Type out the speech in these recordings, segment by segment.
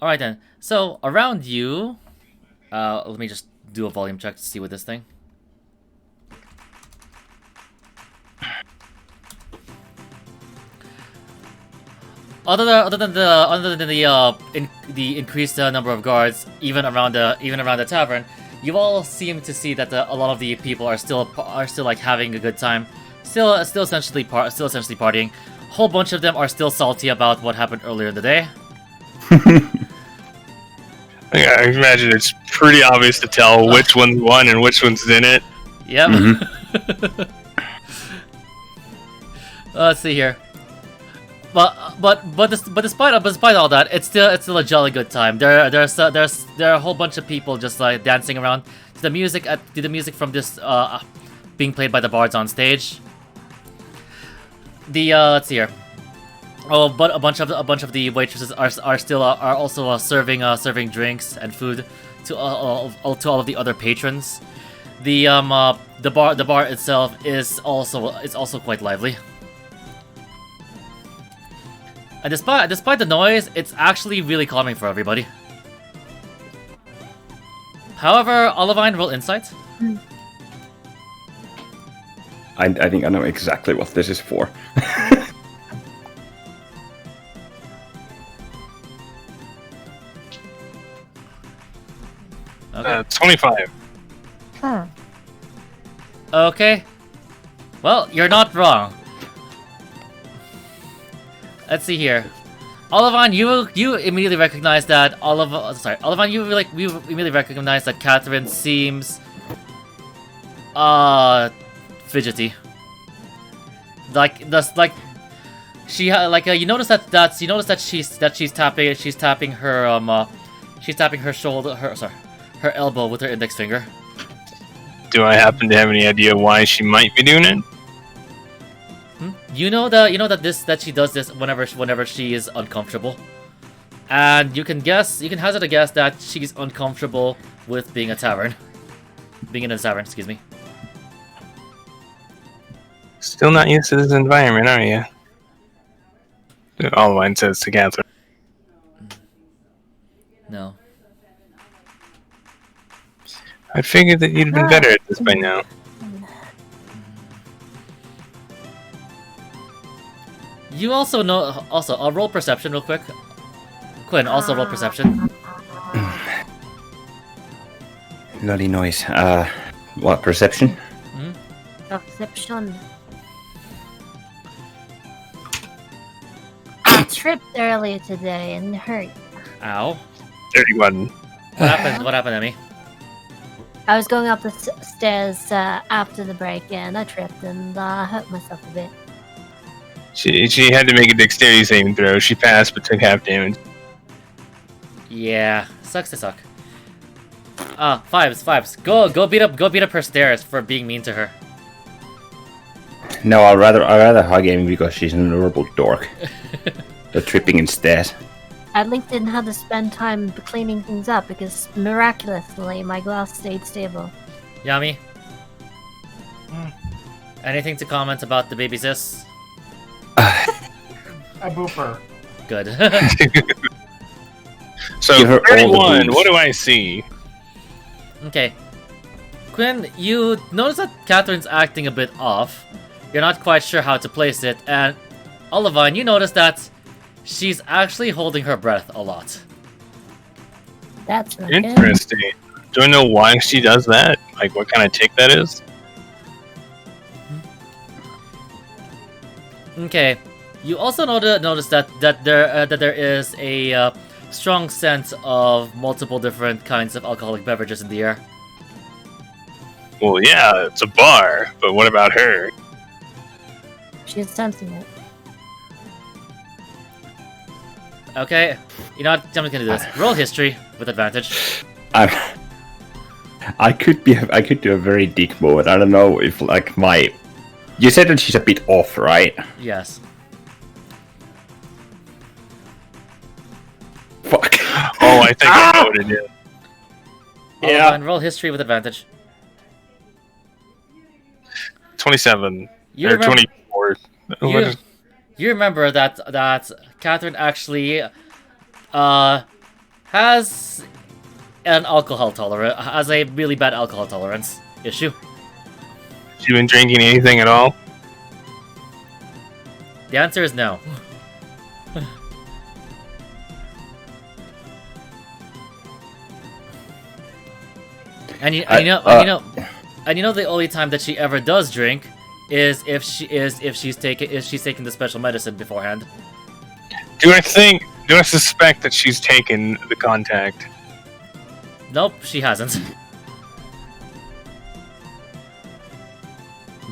All right then. So around you, let me just do a volume check to see what this thing. Other than the increased number of guards, even around the tavern, you all seem to see that a lot of the people are still like having a good time, still essentially partying. A whole bunch of them are still salty about what happened earlier in the day. I imagine it's pretty obvious to tell which one's won and which one's didn't. Yep. Mhm. Let's see here. But despite all that, it's still a jolly good time. There are a whole bunch of people just like dancing around to the music from this being played by the bards on stage. Let's see here. Oh, but a bunch of the waitresses are also serving drinks and food to all of the other patrons. The bar itself is also quite lively. And despite the noise, it's actually really calming for everybody. However, Olivine, roll insight. I think I know exactly what this is for. Okay. 25. Okay. Well, you're not wrong. Let's see here. Olivine, you immediately recognize that Olivine, you immediately recognize that Catherine seems fidgety. You notice that she's tapping her shoulder, her elbow with her index finger. Do I happen to have any idea why she might be doing it? You know that she does this whenever she is uncomfortable, and you can hazard a guess that she's uncomfortable with being in a tavern. Excuse me. Still not used to this environment, are you? All mine says to Catherine. No. I figured that you'd been better at this by now. You also know. Also, I'll roll perception real quick. Quinn, also roll perception. Bloody noise. What, perception? Perception. I tripped earlier today and hurt. Ow. 31. What happened? What happened, Emmy? I was going up the stairs after the break and I tripped and hurt myself a bit. She had to make a dexterity saving throw. She passed but took half damage. Yeah, sucks to suck. Fives. Go beat up her stairs for being mean to her. No, I'd rather hug Amy because she's an adorable dork. The tripping instead. At least didn't have to spend time cleaning things up because miraculously my glass stayed stable. Yami? Anything to comment about the baby sis? I boop her. Good. So, Give her all the 31, boost. what do I see? Okay. Quinn, you notice that Catherine's acting a bit off. You're not quite sure how to place it, and Olivine, you notice that she's actually holding her breath a lot. That's not good. Interesting. Do I know why she does that? Like, what kind of tick that is? Okay. You also notice that there is a strong sense of multiple different kinds of alcoholic beverages in the air. Well, yeah, it's a bar, but what about her? She's sensing it. Okay. You know what? I'm just gonna do this. Roll history with advantage. I could do a very dick move. I don't know if like my. You said that she's a bit off, right? Yes. Fuck. Oh, I think I know what it is. Yeah. And roll history with advantage. 27. You or remember, 24. What is- you remember that Catherine actually has an alcohol tolerance, has a really bad alcohol tolerance issue. She been drinking anything at all? The answer is no. And you know the only time that she ever does drink is if she's taking the special medicine beforehand. Do I suspect that she's taken the contact? Nope, she hasn't.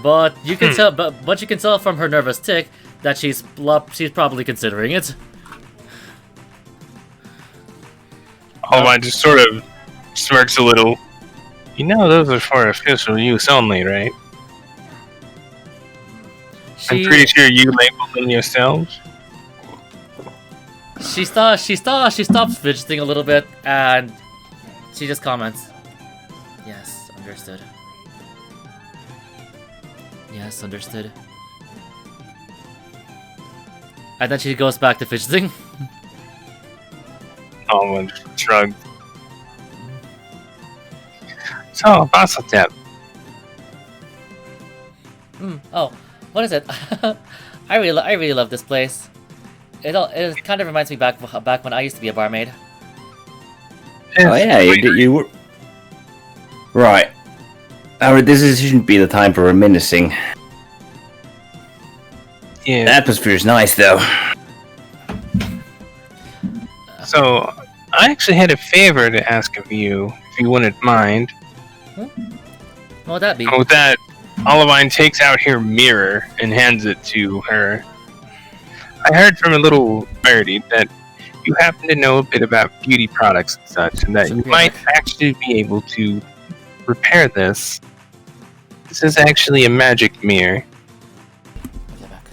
But you can tell, but you can tell from her nervous tick that she's probably considering it. Olivine just sort of smirks a little. You know those are for official use only, right? I'm pretty sure you labeled them yourselves. She stops fidgeting a little bit, and she just comments, "Yes, understood. Yes, understood." And then she goes back to fidgeting. Olivine just shrugged. So, Fossil Tap. Oh, what is it? I really love this place. It kind of reminds me back when I used to be a barmaid. Oh yeah, you were... Right. This shouldn't be the time for reminiscing. Yeah. The atmosphere's nice, though. So, I actually had a favor to ask of you, if you wouldn't mind. What would that be? With that, Olivine takes out her mirror and hands it to her. I heard from a little birdie that you happen to know a bit about beauty products and such, and that you might actually be able to repair this. This is actually a magic mirror. Okay, back.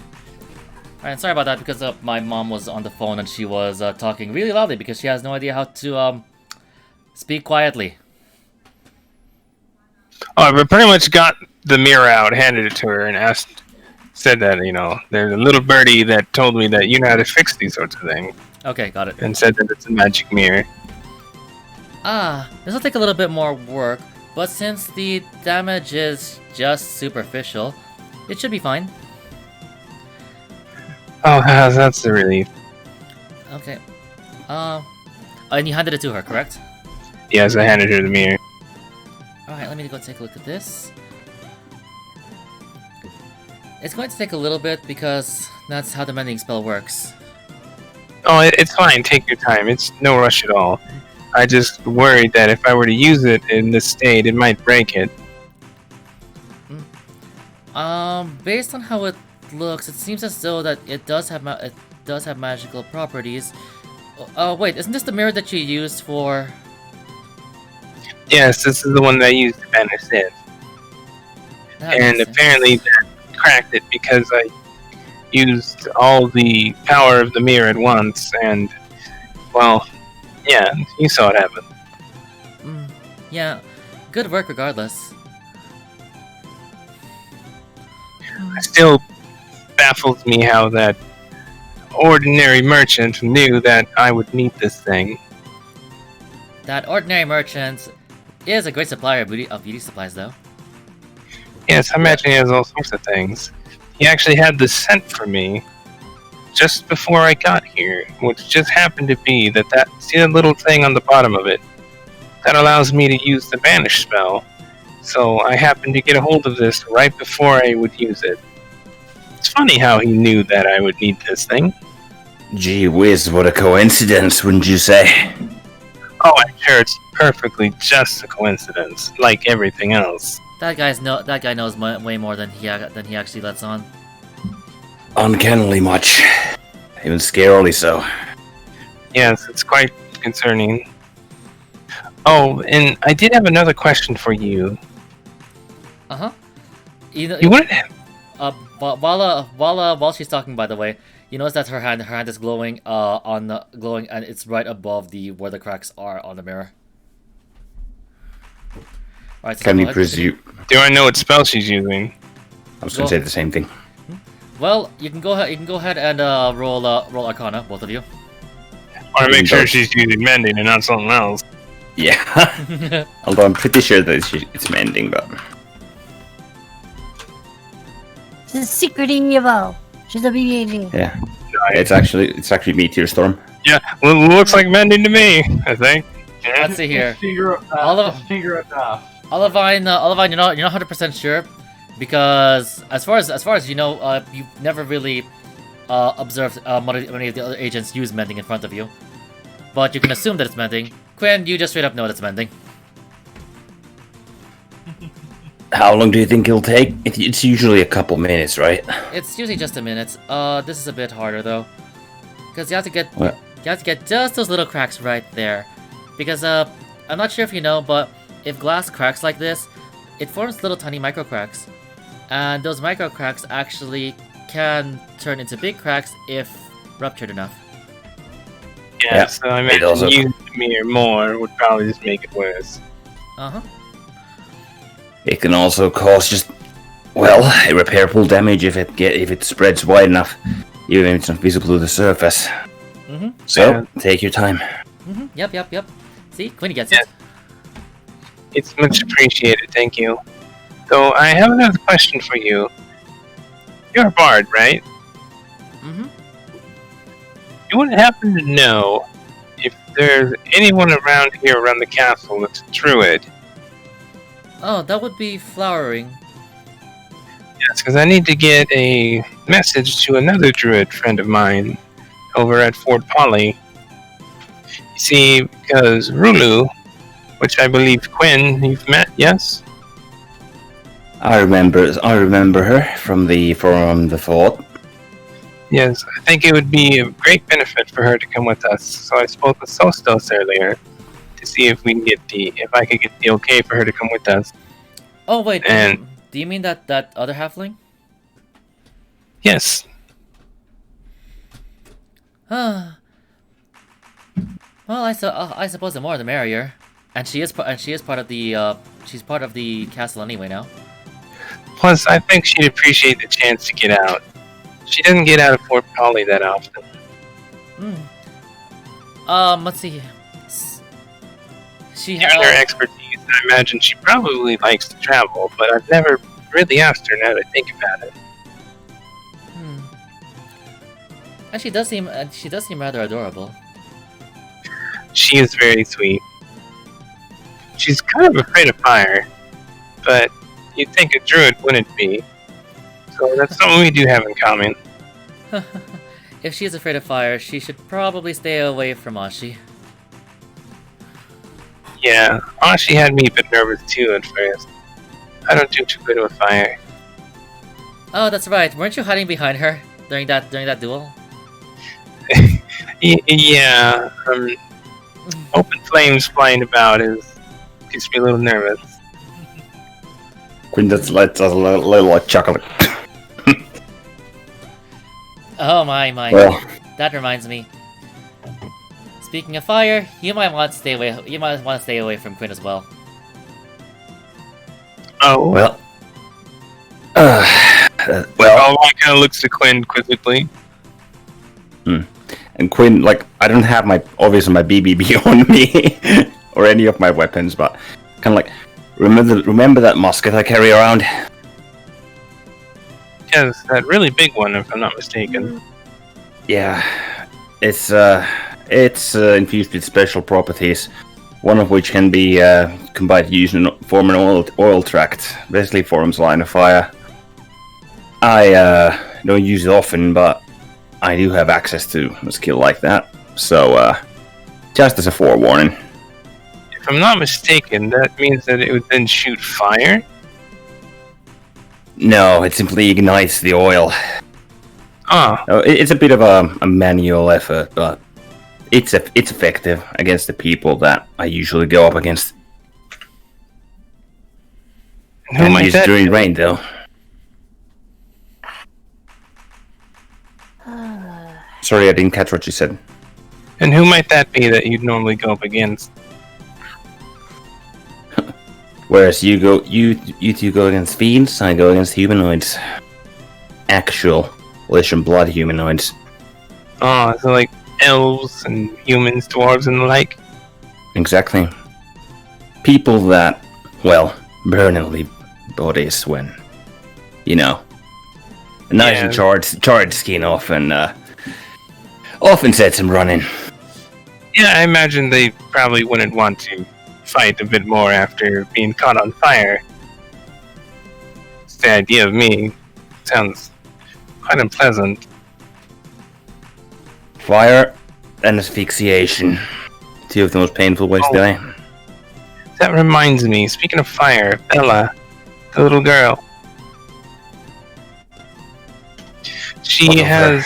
Alright, sorry about that because my mom was on the phone and she was talking really loudly because she has no idea how to speak quietly. Oh, I pretty much got the mirror out, handed it to her, and said that, there's a little birdie that told me that you know how to fix these sorts of things. Okay, got it. And said that it's a magic mirror. This will take a little bit more work, but since the damage is just superficial, it should be fine. Oh, that's a relief. Okay. And you handed it to her, correct? Yes, I handed her the mirror. Alright, let me go take a look at this. It's going to take a little bit because that's how the mending spell works. Oh, it's fine. Take your time. It's no rush at all. I just worried that if I were to use it in this state, it might break it. Based on how it looks, it seems as though that it does have magical properties. Wait, isn't this the mirror that you used for? Yes, this is the one that I used to banish it. And apparently that cracked it because I used all the power of the mirror at once, and, well, yeah, you saw it happen. Yeah, good work regardless. It still baffles me how that ordinary merchant knew that I would need this thing. That ordinary merchant is a great supplier of beauty supplies, though. Yes, I imagine he has all sorts of things. He actually had the scent for me just before I got here, which just happened to be see that little thing on the bottom of it? That allows me to use the banish spell. So I happened to get a hold of this right before I would use it. It's funny how he knew that I would need this thing. Gee whiz, what a coincidence, wouldn't you say? Oh, I'm sure it's perfectly just a coincidence, like everything else. That guy knows way more than he actually lets on. Uncannily much. Even scarily so. Yes, it's quite concerning. Oh, and I did have another question for you. Uh-huh. You wouldn't have... While she's talking, by the way, you notice that her hand is glowing glowing, and it's right above where the cracks are on the mirror. Alright, so Can we presume? Do I know what spell she's using? I was going to say the same thing. Well, you can go ahead and roll Arcana, both of you. want to make sure she's using mending and not something else. Yeah. Although I'm pretty sure that it's mending, but She's a secret evil. She's a BBAG. yeah, it's actually Meteor Storm. Yeah, well, looks like mending to me, I think. Yeah. Let's see here. Figure it out. Olivine, you're not 100% sure, because as far as you know, you've never really observed many of the other agents use mending in front of you. But you can assume that it's mending. Quinn, you just straight up know that it's mending. How long do you think it'll take? It's usually a couple minutes, right? It's usually just a minute. This is a bit harder though, because you have to get What? you have to get just those little cracks right there, because I'm not sure if you know, but if glass cracks like this, it forms little tiny micro cracks, and those micro cracks actually can turn into big cracks if ruptured enough. Yeah, Yeah. so I imagine also- using me or more would probably just make it worse. Uh-huh. It can also cause just irreparable damage if it spreads wide enough, even if it's not visible to the surface. Mm-hmm. So take your time. Mm-hmm. Yep. See, Quinny gets Yeah. it. It's much appreciated, thank you. So I have another question for you. You're a bard, right? Mm-hmm. You wouldn't happen to know if there's anyone around the castle that's a druid? Oh, that would be flowering. Yes, because I need to get a message to another druid friend of mine over at Fort Polly. You see, because Rulu, which I believe Quinn, you've met, yes? I remember her from the fort. Yes, I think it would be a great benefit for her to come with us. So I spoke with Sostos earlier to see if I could get the okay for her to come with us. Oh wait, And- do you mean that other halfling? Yes. Well, I suppose the more the merrier. And she is part of the she's part of the castle anyway now. Plus, I think she'd appreciate the chance to get out. She doesn't get out of Fort Polly that often. Let's see. She Given her expertise, I imagine she probably likes to travel, but I've never really asked her now that I think about it. And she does seem rather adorable. She is very sweet. She's kind of afraid of fire, but you'd think a druid wouldn't be. So that's something we do have in common. If she is afraid of fire, she should probably stay away from Ashi. Yeah, Ashi had me a bit nervous too at first. I don't do too good with fire. Oh, that's right. Weren't you hiding behind her during that duel? Yeah, open flames flying about gets me a little nervous. Quinn just lets us a little chuckle. Oh my. Well, That reminds me. Speaking of fire, you might want to stay away. You might want to stay away from Quinn as well. Oh, well. I kind of looks to Quinn quizzically. And Quinn, I don't have my BBB on me or any of my weapons, but kind of remember that musket I carry around? Yes, that really big one, if I'm not mistaken. Yeah, it's infused with special properties. One of which can be combined to use and form an oil tract, basically forms line of fire. I don't use it often, but I do have access to a skill like that, so just as a forewarning. If I'm not mistaken, that means that it would then shoot fire? No, it simply ignites the oil. Ah, It's a bit of a manual effort, but it's effective against the people that I usually go up against. who And might use that during be? rain, though. Sorry, I didn't catch what you said. And who might that be that you'd normally go up against? Whereas you two go against fiends, I go against humanoids. Actual flesh and blood humanoids. Oh, so like elves and humans, dwarves, and the like. Exactly. People that, well, burn and leave bodies when, nice and charred skin often sets them running. Yeah, I imagine they probably wouldn't want to fight a bit more after being caught on fire. It's the idea of me. Sounds quite unpleasant. Fire and asphyxiation. Two of the most painful ways to die. That reminds me, speaking of fire, Bella, the little girl. She has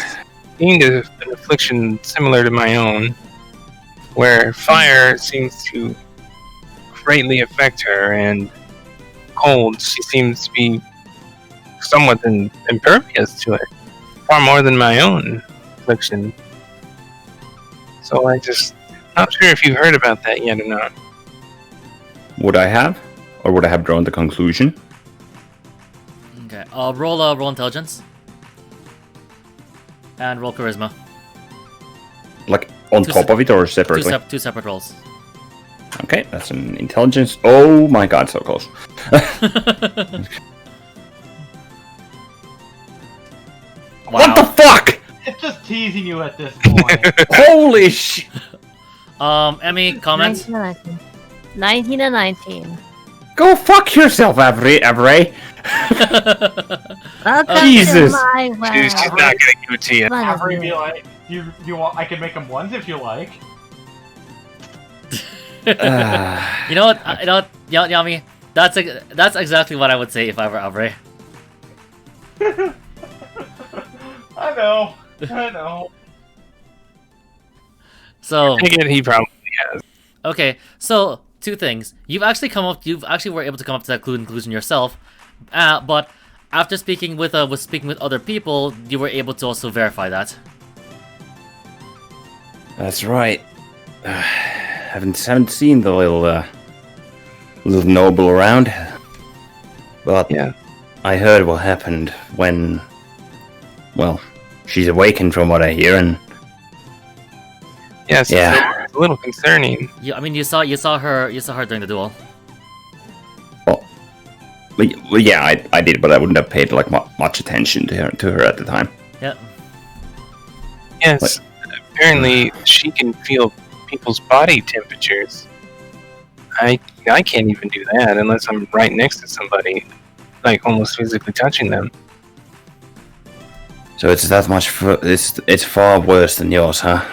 gained an affliction similar to my own, where fire seems to greatly affect her, and cold, she seems to be somewhat impervious to it, far more than my own affliction. So not sure if you've heard about that yet or not. Would I have? Or would I have drawn the conclusion? Okay, roll intelligence. And roll charisma. Like, on top of it or separately? Two separate rolls. Okay, that's an intelligence. Oh my god, so close. Wow. What the fuck?! It's just teasing you at this point. Holy sh... Emmy, comments? 19 and 19. Go fuck yourself, Avery. Welcome Jesus. to my She's world. not gonna give it to you. Avery be like, you want? I can make them ones if you like. You know what? Yami, that's exactly what I would say if I were Avery. I know. So I think he probably has. okay, so two things. You've actually were able to come up to that conclusion yourself, but after speaking with other people, you were able to also verify that. That's right. Haven't seen the little noble around. But Yeah. I heard what happened when... Well, she's awakened from what I hear, and... Yes, Yeah. it's a little concerning. You saw her during the duel. Well, yeah, I did, but I wouldn't have paid like much attention to her at the time. Yeah. Yes, apparently she can feel people's body temperatures. I can't even do that unless I'm right next to somebody, like almost physically touching them. So it's that much. It's far worse than yours, huh?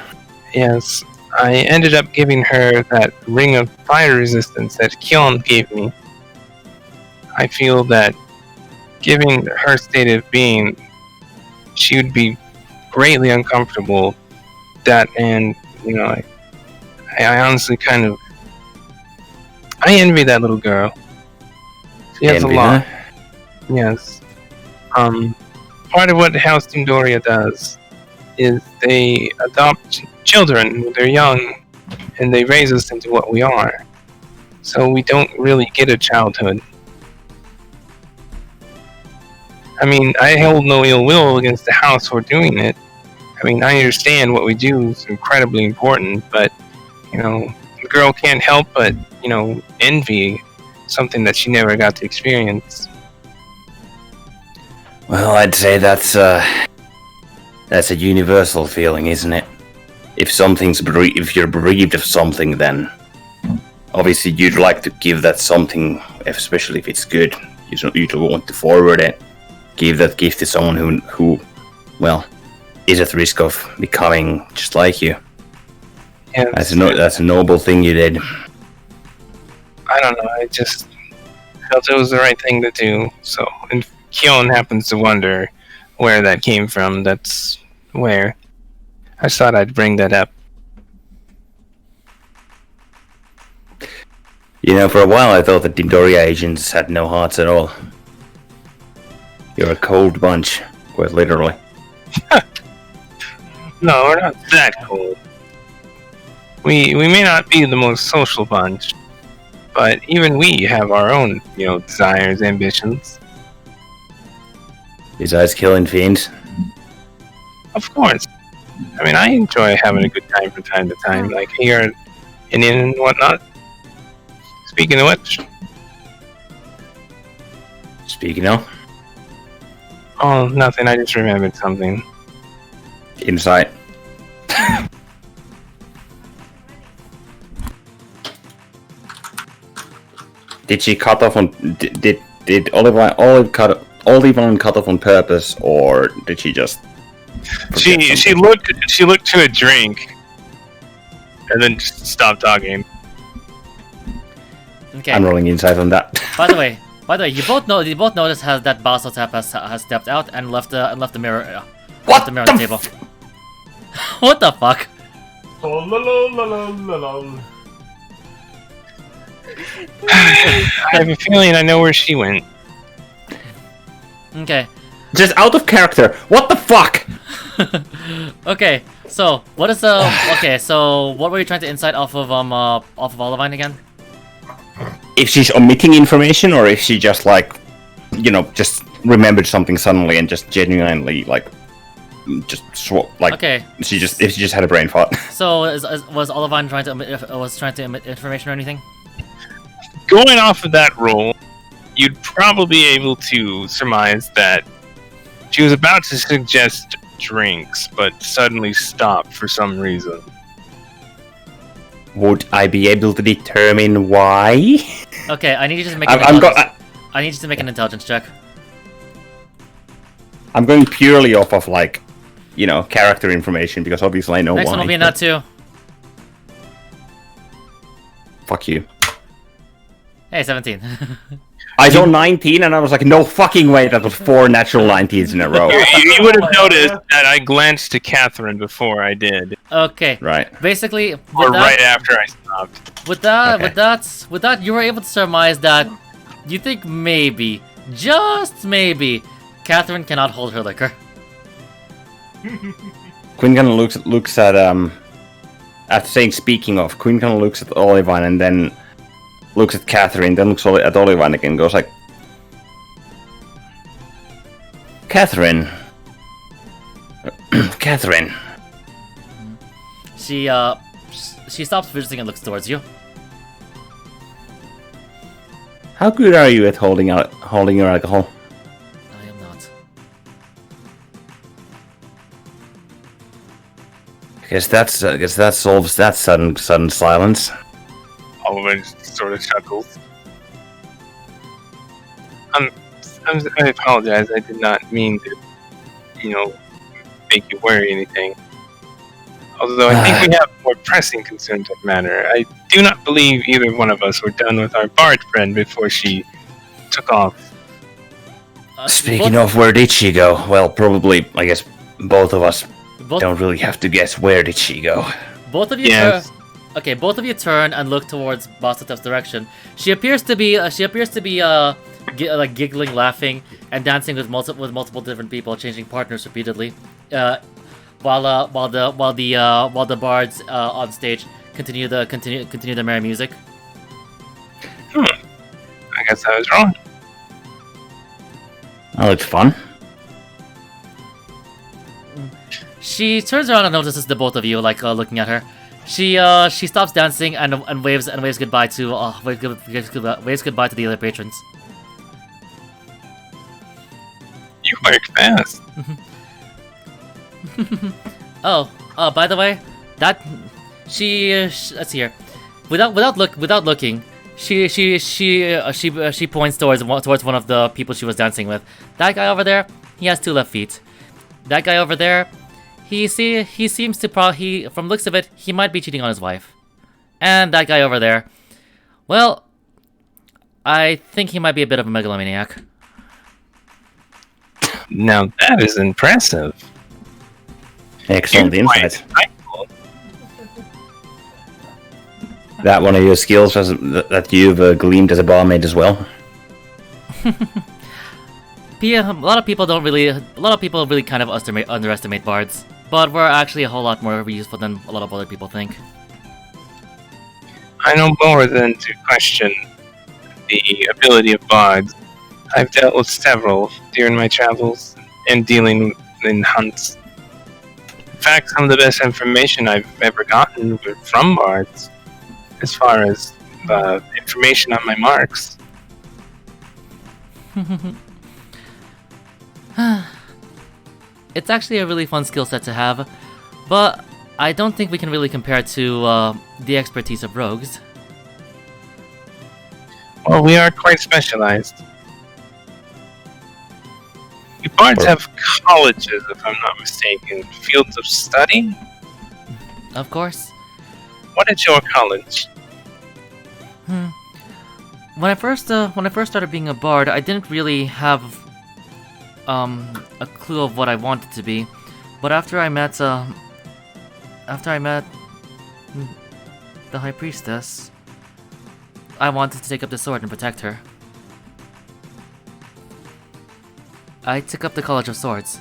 Yes, I ended up giving her that ring of fire resistance that Kyon gave me. I feel that, given her state of being, she would be greatly uncomfortable. That, and I honestly kind of I envy that little girl. She has Envy a lot. her? Yes. Part of what House Doria does is they adopt children when they're young, and they raise us into what we are. So we don't really get a childhood. I mean, I hold no ill will against the house for doing it. I mean, I understand what we do is incredibly important, but, the girl can't help but, envy something that she never got to experience. Well, I'd say that's a universal feeling, isn't it? If you're bereaved of something, then obviously you'd like to give that something, especially if it's good. You don't want to forward it. Give that gift to someone who, well, is at risk of becoming just like you. Yeah, That's a noble thing you did. I don't know. I just felt it was the right thing to do. So, and Kyon happens to wonder where that came from. That's where I just thought I'd bring that up. For a while I thought that Dindoria agents had no hearts at all. You're a cold bunch, quite literally. No, we're not that cold. We may not be the most social bunch, but even we have our own, desires, ambitions. Besides killing fiends. Of course. I mean, I enjoy having a good time from time to time, like here and in and whatnot. Speaking of which, Speaking of oh, nothing. I just remembered something. insight. Did she cut off on? Did Olive cut off on purpose, or did she just? forget She something? looked to a drink, and then just stopped talking. Okay. I'm rolling insight on that. By the way, you both noticed how that Basotep has stepped out and left the mirror. Left the mirror on the table. What the fuck? I have a feeling I know where she went. Okay. Just out of character. What the fuck? Okay. So what is the? Okay. So what were you trying to insight off of Olivine again? If she's omitting information, or if she just like, just remembered something suddenly and just genuinely like, Okay. if she just had a brain fart. So was Olivine trying to emit information or anything? Going off of that roll, you'd probably be able to surmise that she was about to suggest drinks, but suddenly stopped for some reason. Would I be able to determine why? Okay. I need you to make. I need you to make an intelligence check. I'm going purely off of like, character information because obviously I know Next why. one will be a nut too. Fuck you. Hey, 17. I saw 19 and I was like, no fucking way, that was 4 natural 19s in a row. You would have noticed that I glanced to Catherine before I did, Okay. Right. Basically, or right after I stopped. with that, Okay. with that, you were able to surmise that you think maybe, just maybe, Catherine cannot hold her liquor. Quinn kind of looks at after saying speaking of, Quinn kind of looks at Olivine and then looks at Catherine, then looks at Olivine again and goes like, Catherine. Catherine. She stops fidgeting and looks towards you. How good are you at holding your alcohol? I am not. I guess that solves that sudden silence. Oliver sort of chuckles. I apologize. I did not mean to, make you worry anything. Although I think we have more pressing concerns at matter. I do not believe either one of us were done with our bard friend before she took off. Speaking of, where did she go? Well, probably, I guess, both of us don't really have to guess where did she go. Both of you. Yes. Okay, both of you turn and look towards Basotep's direction. She appears to be giggling, laughing, and dancing with multiple different people, changing partners repeatedly. While the bards on stage continue the merry music. I guess I was wrong. That looks fun. She turns around and notices the both of you, looking at her. She stops dancing and waves goodbye to waves goodbye to the other patrons. You work fast. Oh, by the way, that let's see here. Without looking, she points towards one of the people she was dancing with. That guy over there, he has 2 left feet. That guy over there, he seems to from looks of it, he might be cheating on his wife. And that guy over there, well, I think he might be a bit of a megalomaniac. Now that is impressive. Excellent You're quite insight. insightful. That one of your skills that you've gleamed as a barmaid as well. A lot of people really kind of underestimate bards, but we're actually a whole lot more useful than a lot of other people think. I know more than to question the ability of bards. I've dealt with several during my travels and dealing in hunts. fact, some of the best information I've ever gotten were from bards, as far as information on my marks. It's actually a really fun skill set to have, but I don't think we can really compare it to the expertise of rogues. Well, we are quite specialized. You bards have colleges, if I'm not mistaken. Fields of study? Of course. What is your college? When I first started being a bard, I didn't really have a clue of what I wanted to be, but after I met the High Priestess, I wanted to take up the sword and protect her. I took up the College of Swords.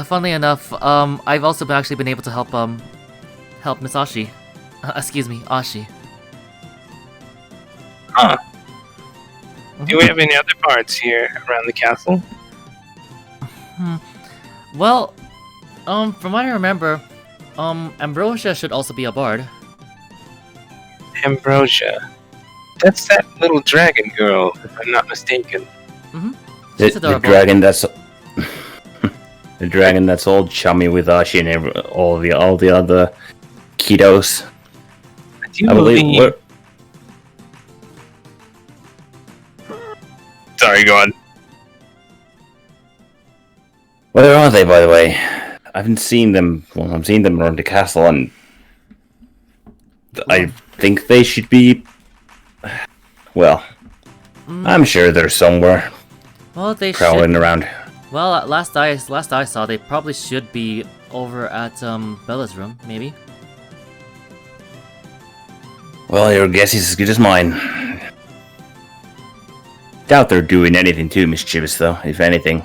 Funnily enough, I've also actually been able to help Miss Ashi. Excuse me, Ashi. Huh. Do we have any other bards here around the castle? Well, from what I remember, Ambrosia should also be a bard. Ambrosia. That's that little dragon girl, if I'm not mistaken. The dragon that's the dragon that's all chummy with Ashi and all the other kiddos. I believe. Sorry, go on. Where are they, by the way? I haven't seen them. Well, I've seen them around the castle, and I think they should be. Well, I'm sure they're somewhere. Well, they prowling around. Well, last I saw, they probably should be over at Bella's room, maybe. Well, your guess is as good as mine. Doubt they're doing anything too mischievous, though. If anything,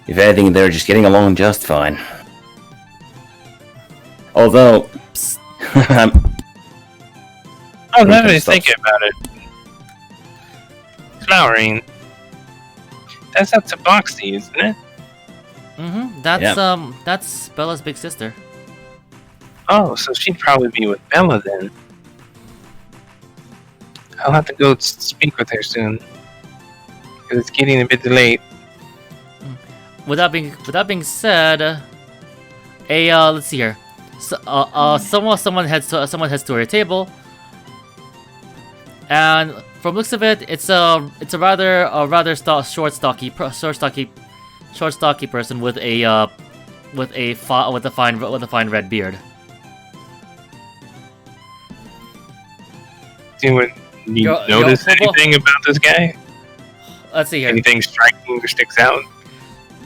they're just getting along just fine. Although, now that I think about it, flowering. That's up to Boxy, isn't it? That's Bella's big sister. Oh, so she'd probably be with Bella then. I'll have to go speak with her soon. Because it's getting a bit late. With that being said, let's see here. So, someone heads to her table, and from looks of it, it's a rather short, stocky person with a fine red beard. Do you notice anything about this guy? Let's see here. Anything striking or sticks out?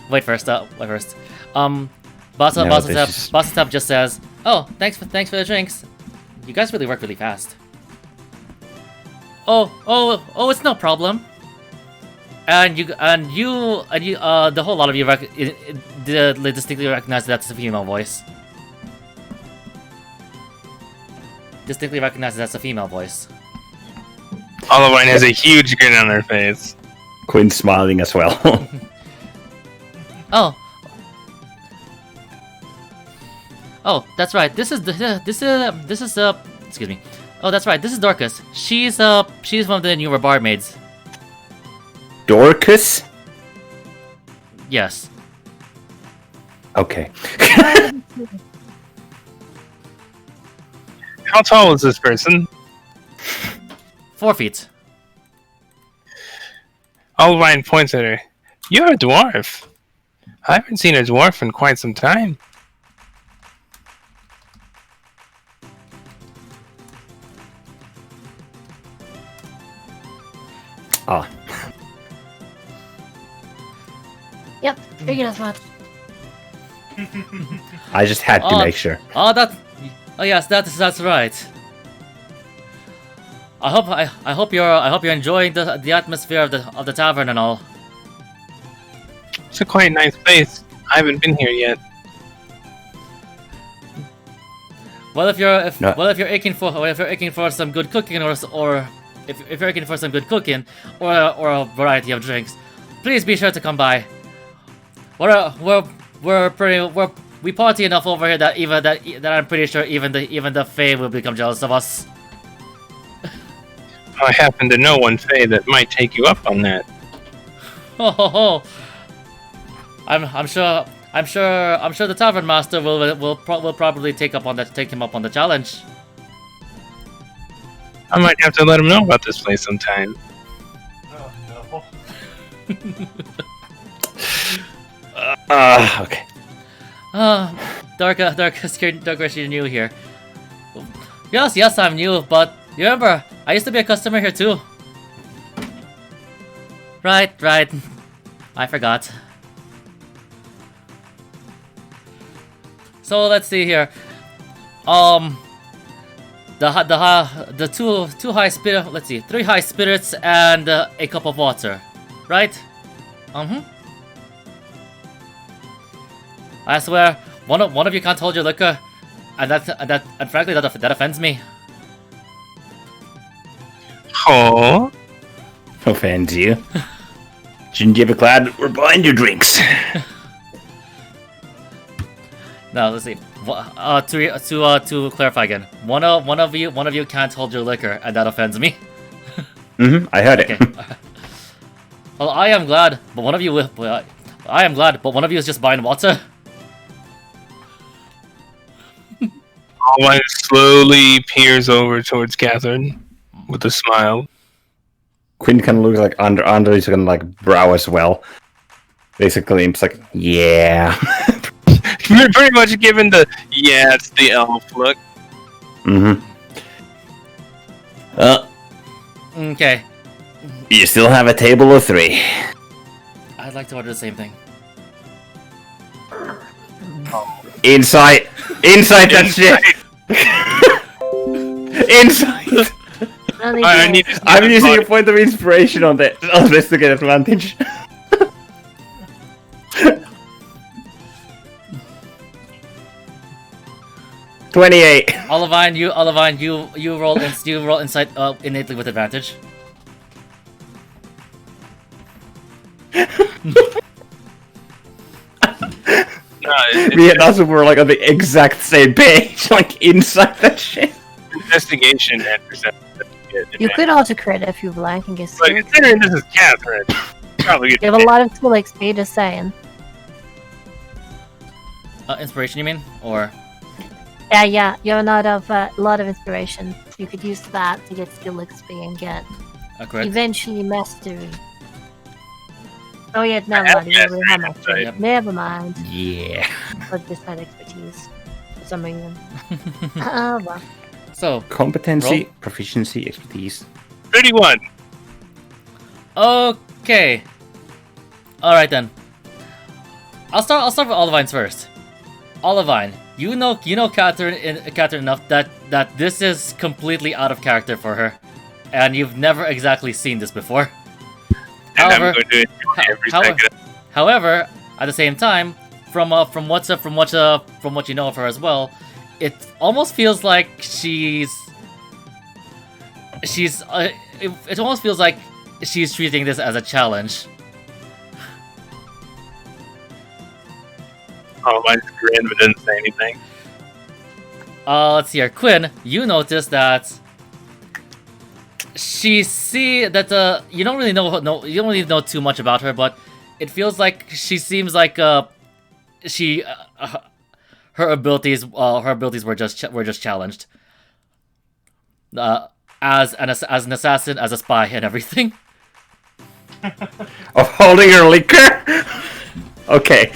Wait first. Bossatap just says, "Oh, thanks for the drinks. You guys really work really fast." Oh, it's no problem. And you, the whole lot of you distinctly recognize that's a female voice. Distinctly recognize that's a female voice. Olivine has a huge grin on her face. Quinn's smiling as well. Oh, that's right. This is excuse me. Oh, that's right. This is Dorcas. She's one of the newer barmaids. Dorcas? Yes. Okay. How tall is this person? 4 feet. Olivine points at her. You're a dwarf. I haven't seen a dwarf in quite some time. Ah. Yep, figured as much. I just had to make sure. Oh, yes, that's right. I hope you're enjoying the atmosphere of the tavern and all. It's a quite nice place. I haven't been here yet. Well, if you're aching for some good cooking or if you're looking for some good cooking or a variety of drinks, please be sure to come by. We're we party enough over here that I'm pretty sure even the Fae will become jealous of us. I happen to know one Fae that might take you up on that. Ho ho ho! I'm sure the Tavern Master will probably take him up on the challenge. I might have to let him know about this place sometime. Oh no. Okay. Dark Rush, you're new here. Yes, I'm new, but you remember, I used to be a customer here too. Right. I forgot. So let's see here. The two high spirit. Let's see, 3 high spirits and a cup of water, right? I swear, one of you can't hold your liquor, and frankly that offends me. Oh, Offends you? Shouldn't you be glad we're buying your drinks? Now let's see. To clarify again, one of you can't hold your liquor, and that offends me. I heard it. Okay. Well, I am glad, but one of you is just buying water. Alwyn slowly peers over towards Catherine with a smile. Quinn kind of looks like under his kind of like brow as well. Basically, it's like, yeah. Pretty much given the it's the elf look. Okay. You still have a table of 3. I'd like to order the same thing. Insight that shit. Insight. I need to I'm using a point of inspiration on this to get advantage. $28. Olivine, you roll insight innately with advantage. Me and Nasu were like on the exact same page, like inside that shit. Investigation and perception. You could also crit if you like and get But skill. considering this is Catherine, probably You have a lot of skill XP, just saying. Inspiration, you mean, or? Yeah. You have a lot of inspiration. You could use that to get skill XP and get A crit? eventually mastery. Oh yeah, never mind. You already have mastery. Yep. Never mind. Yeah. But just had expertise for some reason. Oh well. So, Competency, Roll. proficiency, expertise. 31. okay. All right then. I'll start with Olivine first. Olivine, you know Catherine enough that this is completely out of character for her, and you've never exactly seen this before. And However, I'm going to enjoy every second. However, at the same time, from what you know of her as well, it almost feels like it almost feels like she's treating this as a challenge. Oh, I just grinned but didn't say anything. Let's see here. Quinn, you notice that you don't really know too much about her, but it feels like she seems like her abilities were just challenged. As an assassin, as a spy, and everything. Of holding her liquor? Okay.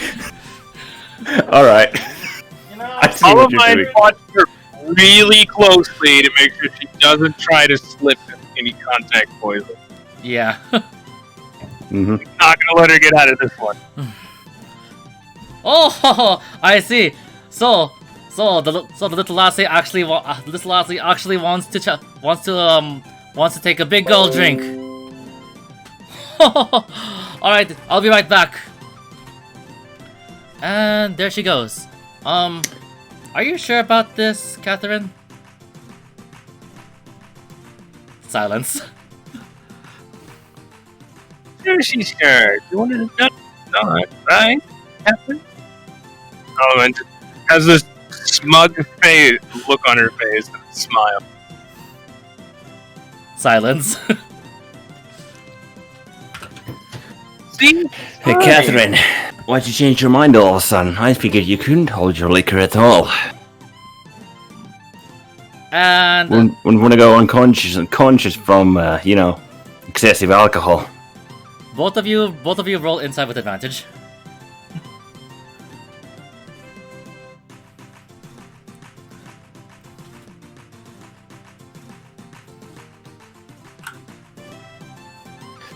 Alright. You know, I see what you're Olivine doing. watched her really closely to make sure she doesn't try to slip any contact poison. Yeah. Mhm. Not gonna let her get out of this one. Oh, I see. So the little lassie actually wants to take a big old drink. All right, I'll be right back. And there she goes. Are you sure about this, Catherine? Silence. Sure, she's sure. You want to know? Not, right? Catherine? Oh, and has this smug face look on her face and smile. Silence. See? Hey, Catherine, why'd you change your mind all of a sudden? I figured you couldn't hold your liquor at all. And Wouldn't want to go unconscious from, excessive alcohol. both of you roll inside with advantage.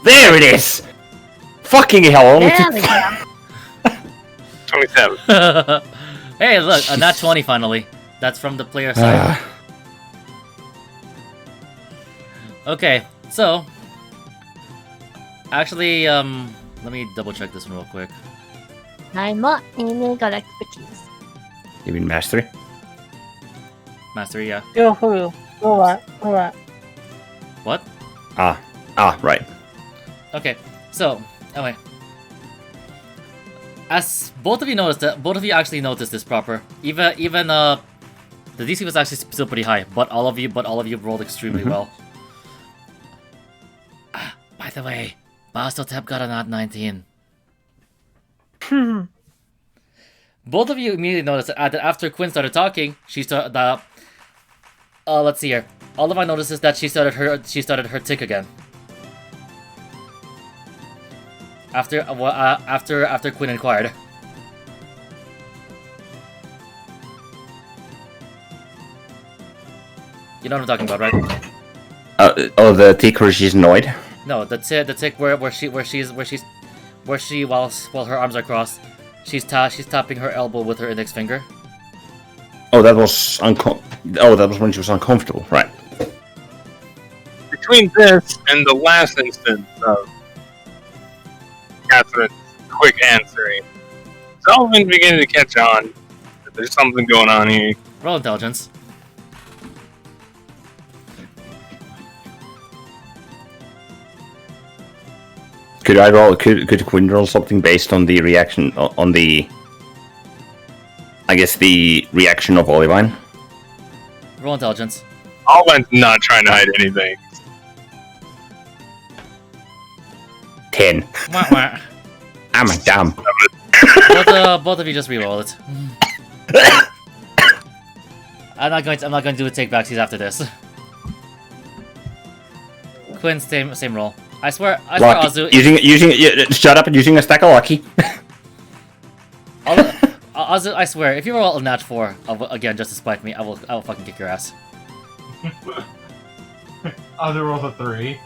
There it is! Fucking hell, only There took we go. 27. Hey, look, a nat 20 finally. That's from the player side. Okay, so actually, let me double check this one real quick. 9 more, and I got expertise. You mean mastery? Mastery, yeah. Yo, who? Alright. What? Right. Okay, so anyway, as both of you actually noticed this proper. Even the DC was actually still pretty high, but all of you rolled extremely well. By the way, Bastotep got a nat 19. Both of you immediately noticed that after Quinn started talking, she started let's see here. All of I noticed is that she started her tick again. After Quinn inquired. You know what I'm talking about, right? The tick where she's annoyed? No, the tick where she while her arms are crossed, she's tapping her elbow with her index finger. Oh, that was that was when she was uncomfortable, right? Between this and the last instance of Catherine's quick answering, Sullivan's beginning to catch on that there's something going on here. Roll intelligence. Could I roll? Could Quinn roll something based on the reaction on the? I guess the reaction of Olivine. Roll intelligence. Alvin's not trying to hide anything. 10. Wah, wah. I'm a damn. Both of you just reroll it. I'm not going to do a take backsies after this. Quinn, same roll. I swear, Azu. Shut up and using a stack of lucky. Azu, I swear, if you roll a nat 4 again just to spite me, I will fucking kick your ass. Other rolls a 3.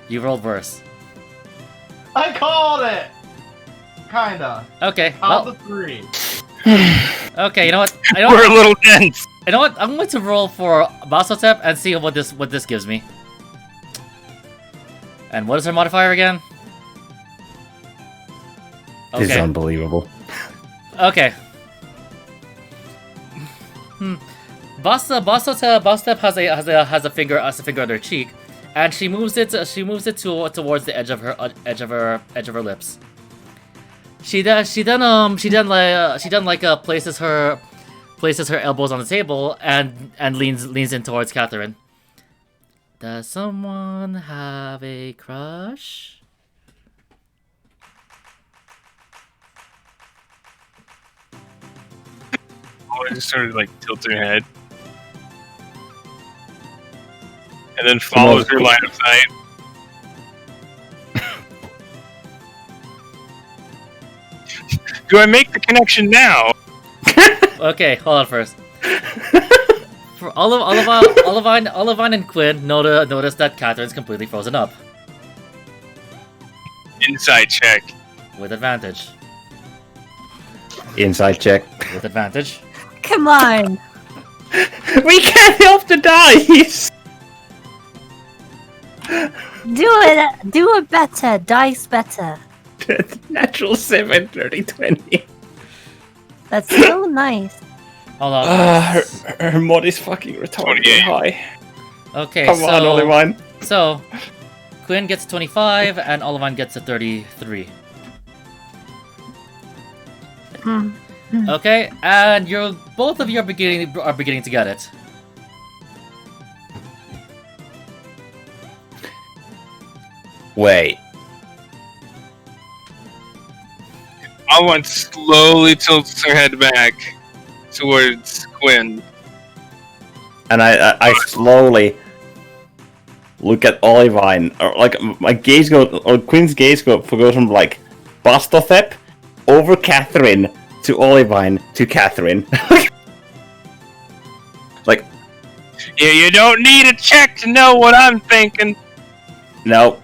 You rolled worse. I called it! Kinda. Okay, How's well, the 3? okay, you know what? We're a little dense. You know what? I'm going to roll for Basotep and see what this gives me. And what is her modifier again? This is unbelievable. Okay. Basotep has a finger on her cheek, and she moves it towards the edge of her lips. She then places her elbows on the table and leans in towards Catherine. Does someone have a crush? Oh, I just sort of like tilts her head. And then follows her line of sight. Do I make the connection now? Okay, hold on first. For Olivine and Quinn notice that Catherine's completely frozen up. Inside check. With advantage. Inside check. With advantage. Come on! We can't help the dice! Do it better, dice better. Natural 7, 30, 20. That's so nice. Hold on. Her mod is fucking retarded high. Okay, Come on, Olivine. So, Quinn gets 25 and Olivine gets a 33. Okay, and you're both of you are beginning to get it. Wait. Olivine slowly tilts her head back towards Quinn. And I slowly look at Olivine, or like my gaze goes, or Quinn's gaze goes from like Bastothep over Catherine to Olivine to Catherine. Like, Yeah, you don't need a check to know what I'm thinking. no,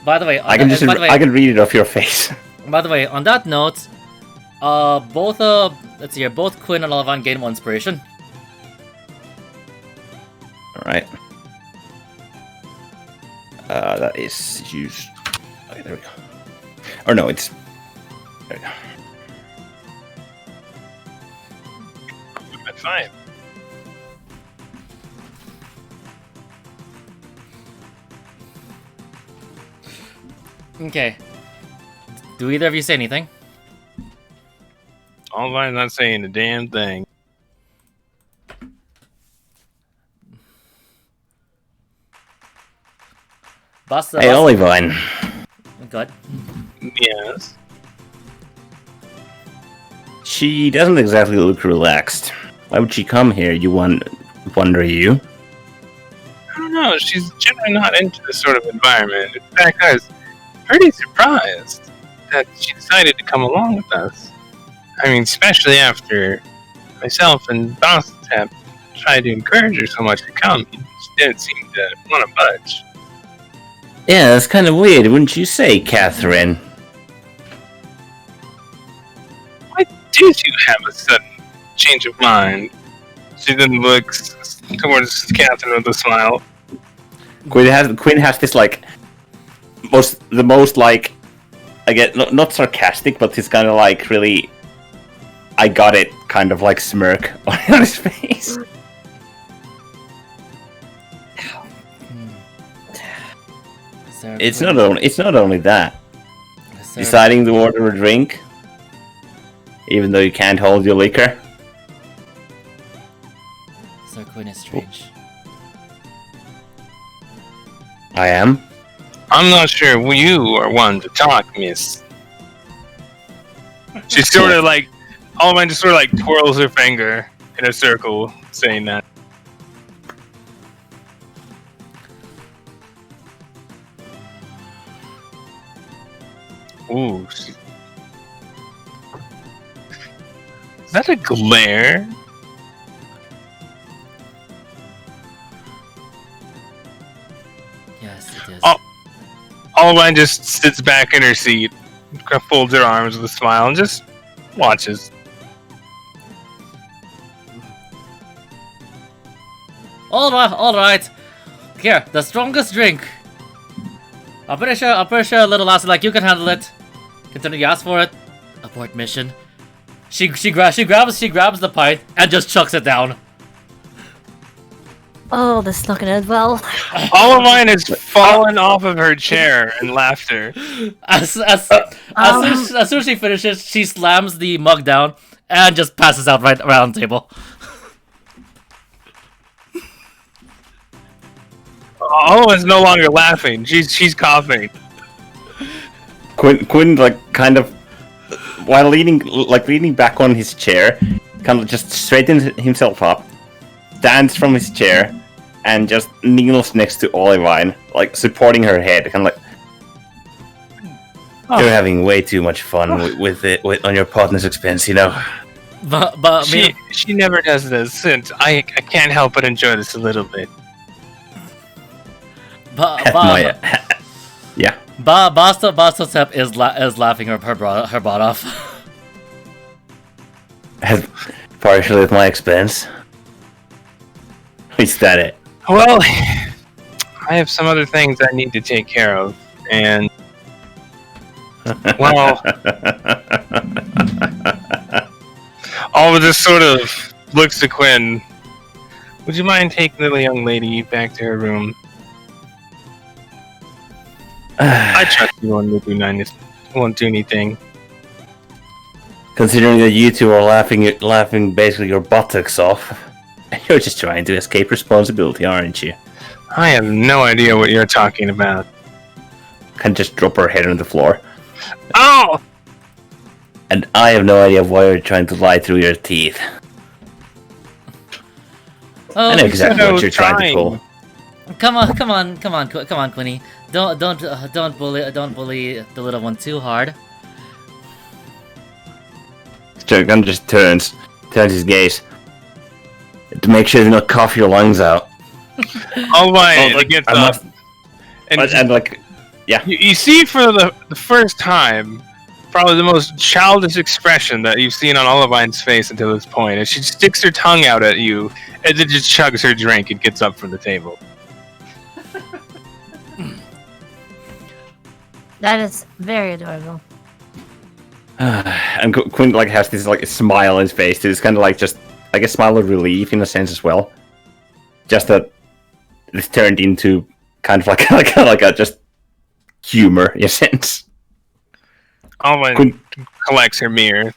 By the way, I can I can read it off your face. By the way, on that note, both let's see here, both Quinn and Olivine gain 1 inspiration. All right. That is used. Okay, there we go. Or no, it's there we go. That's fine. Okay. Do either of you say anything? Olivine's not saying a damn thing. Hey, Olivine. Good. Yes. She doesn't exactly look relaxed. Why would she come here? Wonder you? I don't know. She's generally not into this sort of environment. In fact, I was pretty surprised that she decided to come along with us. I mean, especially after myself and Bostap tried to encourage her so much to come. She didn't seem to want to budge. Yeah, that's kind of weird, wouldn't you say, Catherine? Why did you have a sudden change of mind? She then looks towards Catherine with a smile. Quinn has this like the most like, again, not sarcastic, but this kind of like really I got it kind of like smirk on his face. It's not only that. Deciding to order a drink, even though you can't hold your liquor. Sir Quinn is strange. I am. I'm not sure you are one to talk, miss. She's sort of like, Olivine just sort of like twirls her finger in a circle, saying that. Ooh. Is that a glare? Yes, it is. Oh. Olivine just sits back in her seat, folds her arms with a smile, and just watches. Alright. Here, the strongest drink. I'm pretty sure little lassie like you can handle it. Continue to ask for it. Abort mission. She grabs the pint and just chucks it down. Oh, this is not gonna end well. Olivine has fallen off of her chair in laughter. As soon as she finishes, she slams the mug down and just passes out right around the table. Olivine's no longer laughing. She's coughing. Quinn like kind of while leaning back on his chair, kind of just straightens himself up, stands from his chair, and just kneels next to Olivine, like supporting her head, kind of like. You're having way too much fun with it on your partner's expense, you know. But she never does this, and I can't help but enjoy this a little bit. Yeah. Bastotep is laughing her butt off. Partially at my expense. Is that it? Well, I have some other things I need to take care of, and well, all of this sort of looks to Quinn. Would you mind taking the young lady back to her room? I trust you won't do anything. Considering that you two are laughing basically your buttocks off, you're just trying to escape responsibility, aren't you? I have no idea what you're talking about. Can just drop her head on the floor. Oh! And I have no idea why you're trying to lie through your teeth. Oh, I know exactly so what you're trying to pull. come on, Quinny. Don't bully the little one too hard. Gun just turns his gaze to make sure to not cough your lungs out. All right, Oh, it gets I up. must- And and like, you see for the first time, probably the most childish expression that you've seen on Olivine's face until this point, and she sticks her tongue out at you, and then just chugs her drink and gets up from the table. That is very adorable. and Quinn like has this like smile on his face. It's kind of like just like a smile of relief in a sense as well. Just that it's turned into kind of like like a just humor in a sense. Olivine Quinn- collects her mirror,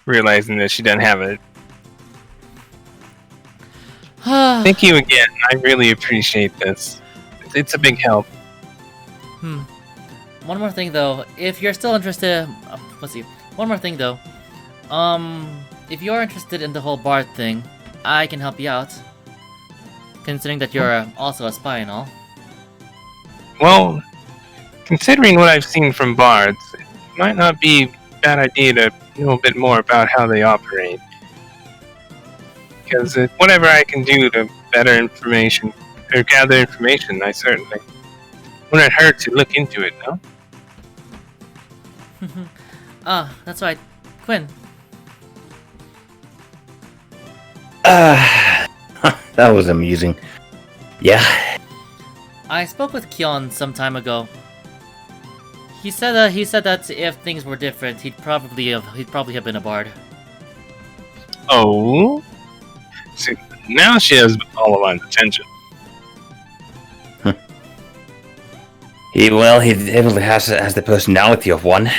realizing that she doesn't have it. Thank you again. I really appreciate this. It's a big help. One more thing though, if you're still interested, let's see. One more thing though, if you're interested in the whole Bard thing, I can help you out. Considering that you're also a spy and all. Well, considering what I've seen from bards, it might not be a bad idea to know a bit more about how they operate. Because whatever I can do to better information, or gather information, I certainly wouldn't hurt to look into it, no? That's right. Quinn. That was amusing. Yeah. I spoke with Kion some time ago. He said that if things were different, he'd probably have been a bard. Oh? See, now she has all of my attention. He definitely has the personality of one,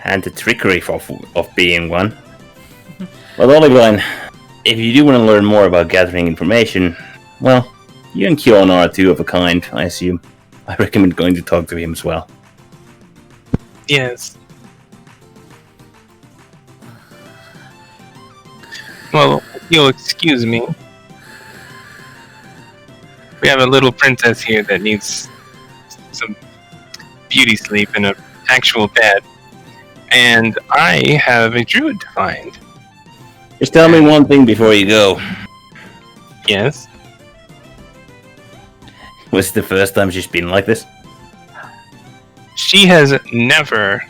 and the trickery of being one. But Olivine, if you do want to learn more about gathering information, well, you and Kion are two of a kind, I assume. I recommend going to talk to him as well. Yes. Well, if you'll excuse me. We have a little princess here that needs some beauty sleep in an actual bed. And I have a druid to find. Just tell me one thing before you go. Yes? Was it the first time she's been like this? She has never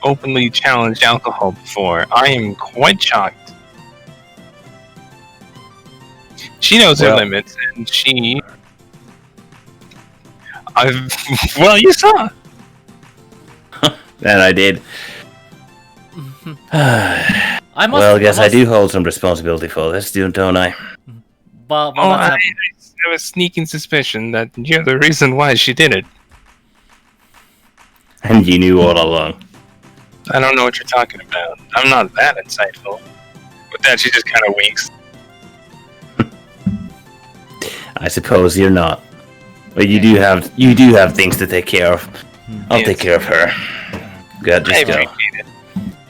openly challenged alcohol before. I am quite shocked. She knows her limits, and she... well, you saw! That I did. I guess I do hold some responsibility for this, don't I? But I have a sneaking suspicion that you're the reason why she did it. And you knew all along. I don't know what you're talking about. I'm not that insightful. With that, she just kind of winks. I suppose you're not. But you do have things to take care of. I'll take care of her. Good, just go.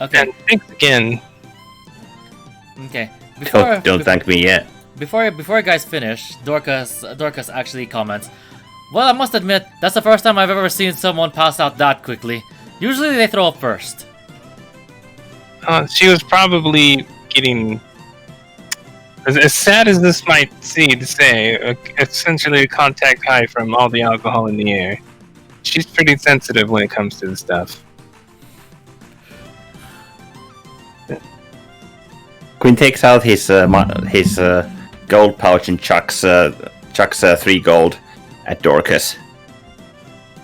Okay. And thanks again. Okay. Don't thank me yet. Before you guys finish, Dorcas actually comments, "Well, I must admit, that's the first time I've ever seen someone pass out that quickly. Usually they throw up first." She was probably getting, as sad as this might seem to say, essentially a contact high from all the alcohol in the air. She's pretty sensitive when it comes to the stuff. Quinn takes out his gold pouch and chucks 3 gold at Dorcas.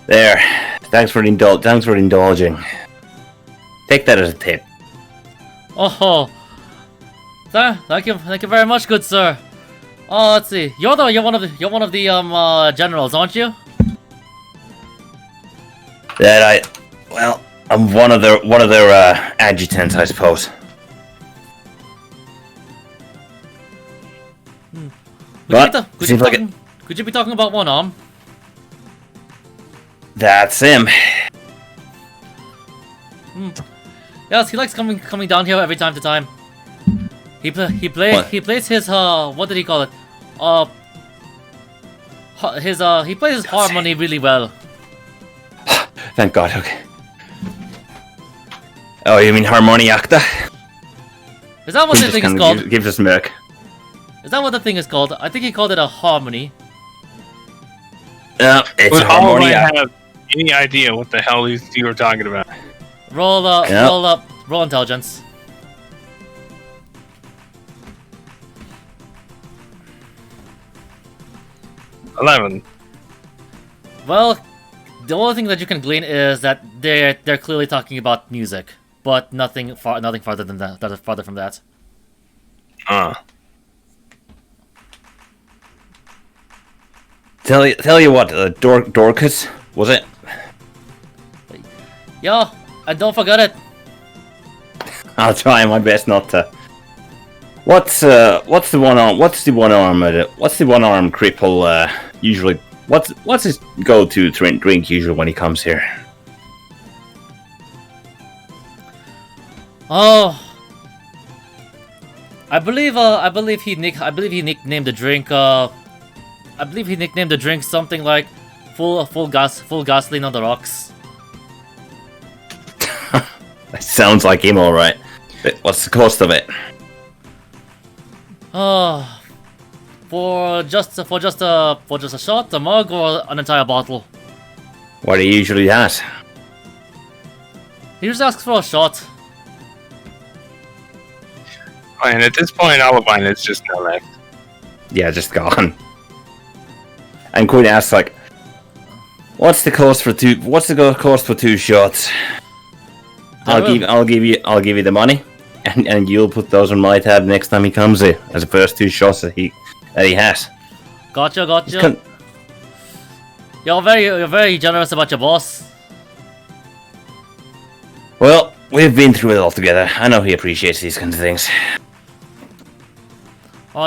There. Thanks for indulging. Take that as a tip. Oh, thank you very much, good sir. Oh, let's see. You're one of the generals, aren't you? I'm one of their adjutants, I suppose. But seems like it. Could you be talking about one arm? That's him. Yes, he likes coming down here every time to time. He plays his what did he call it? He plays his harmony really well. Thank God. Okay. Oh, you mean harmoniacta? Is that what the thing is called? Gives a smirk. Is that what the thing is called? I think he called it a harmony. It's Would a all harmonia. have any idea what the hell you were talking about? Roll intelligence. $11. Well, the only thing that you can glean is that they're clearly talking about music, but nothing farther than that. Farther from that. Tell you what, Dorcas, was it? Yeah, and don't forget it. I'll try my best not to. What's the one arm cripple usually? What's his go-to drink usually when he comes here? Oh, I believe he nicknamed the drink. I believe he nicknamed the drink something like full gasoline on the rocks. That sounds like him, all right. But what's the cost of it? For just a shot, a mug, or an entire bottle. What do you usually ask? He just asks for a shot. And at this point, Olivine is just no left. Yeah, just gone. And Quinn asks like, "What's the cost for two? What's the cost for 2 shots?" I'll give you the money, and you'll put those on my tab next time he comes here as the first 2 shots that he has. Gotcha. You're very generous about your boss. Well, we've been through it all together. I know he appreciates these kinds of things.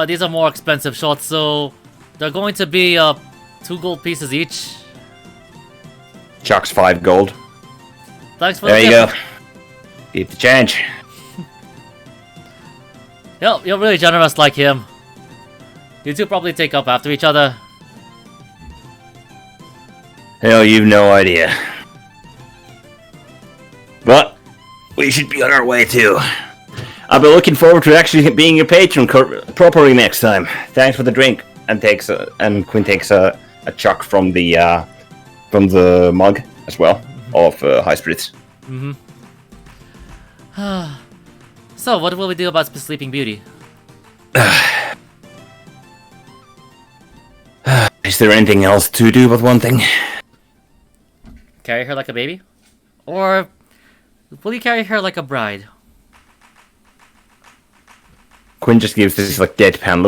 These are more expensive shots, so they're going to be 2 gold pieces each. Chuck's 5 gold. Thanks for There the you gift. go. Keep the change. Yep, you're really generous like him. You two probably take up after each other. Hell, you've no idea. But we should be on our way too. I'll be looking forward to actually being your patron properly next time. Thanks for the drink. And Quinn takes a chuck from the mug as well of high spirits. Mm-hmm. So, what will we do about Sleeping Beauty? Is there anything else to do but one thing? Carry her like a baby? Or will you carry her like a bride? Quinn just gives this like deadpan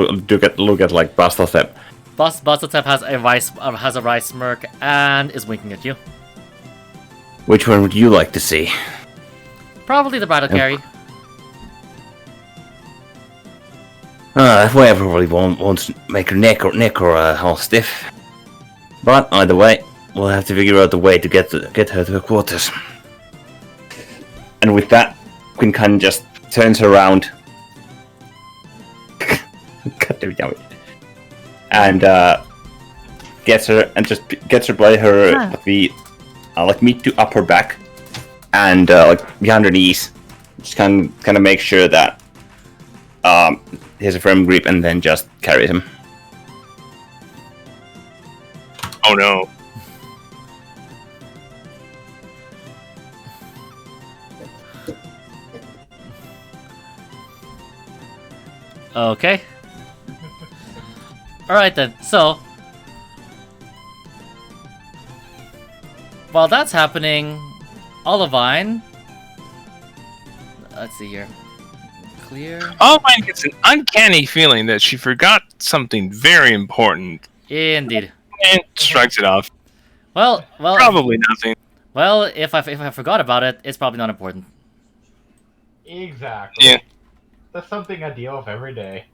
look at like Bastelstep. Bastelstep has a wry smirk and is winking at you. Which one would you like to see? Probably the bridal carry. That way I probably won't make her neck or all stiff. But either way, we'll have to figure out the way to get her to her quarters. And with that, Quinn kind of just turns around. God damn it. And gets her by her like meat to upper back and like behind her knees. Just kind of make sure that he has a firm grip and then just carries him. Oh no. Okay. Alright then, so while that's happening, Olivine, let's see here. Clear. Olivine gets an uncanny feeling that she forgot something very important Indeed. and strikes it off. Well, Probably nothing. well, if I forgot about it, it's probably not important. Exactly. Yeah. That's something I deal with every day.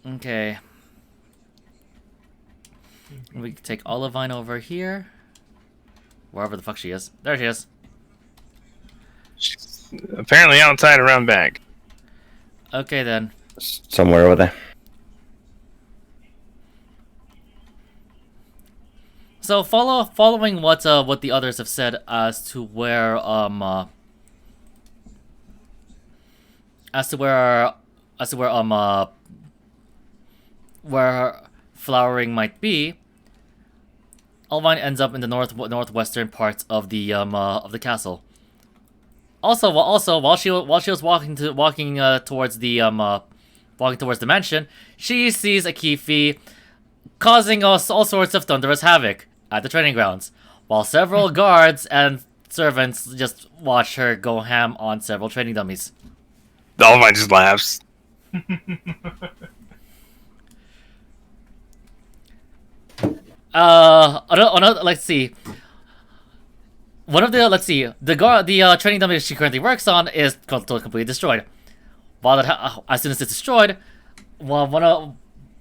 Okay. We can take Olivine over here. Wherever the fuck she is. There she is. She's apparently outside around back. Okay then. Somewhere over there. So following what the others have said as to where where flowering might be, Olivine ends up in the northwestern parts of the castle. Also while she was walking towards the mansion, she sees Akifi causing us all sorts of thunderous havoc at the training grounds, while several guards and servants just watch her go ham on several training dummies. Olivine just laughs. Let's see. The training dummy she currently works on is completely destroyed. As soon as it's destroyed,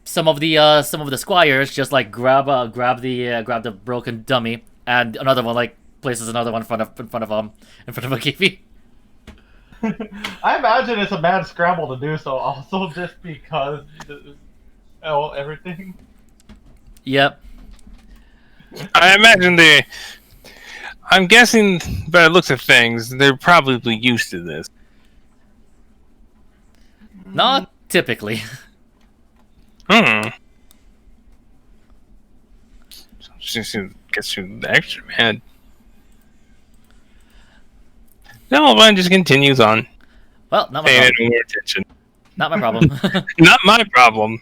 some of the squires just like grab the broken dummy, and another one like places another one in front of Akifi. I imagine it's a mad scramble to do so, also just because everything. Yep. I imagine I'm guessing by the looks of things, they're probably used to this. Not typically. She gets you extra mad. No, Olivine just continues on. Well, not my Paying problem. more attention. Not my problem. Not my problem.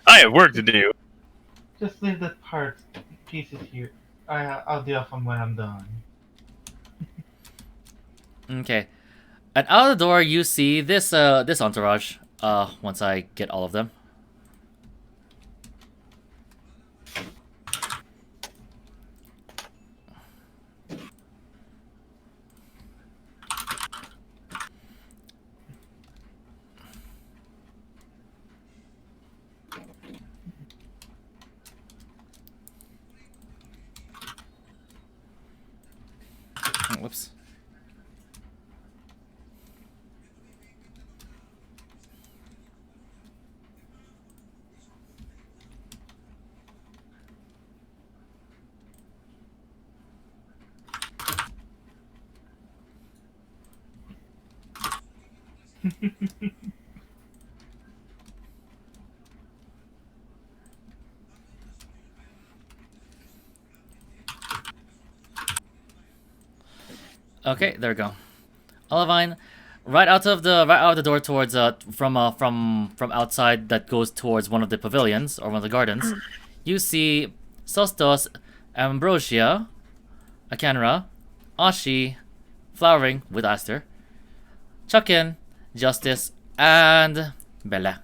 I have work to do. Just leave the pieces here. I'll deal with them when I'm done. Okay. And out of the door, you see this entourage. Once I get all of them. Whoops. Okay, there we go. Olivine, right out of the door towards from outside that goes towards one of the pavilions or one of the gardens, you see Sostos, Ambrosia, Akanra, Ashi, Flowering with Aster, Chuckin, Justice, and Bella.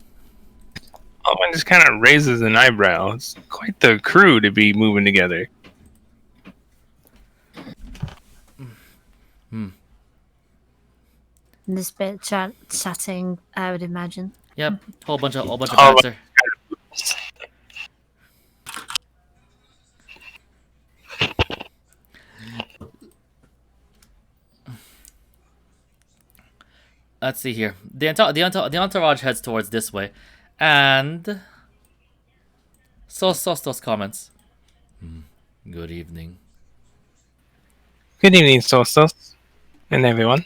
Olivine just kind of raises an eyebrow. It's quite the crew to be moving together. This bit chatting, I would imagine. Yep, whole bunch of Oh, banter. Let's see here. The entourage heads towards this way, and Sostos comments. Good evening. Good evening, Sostos, and everyone.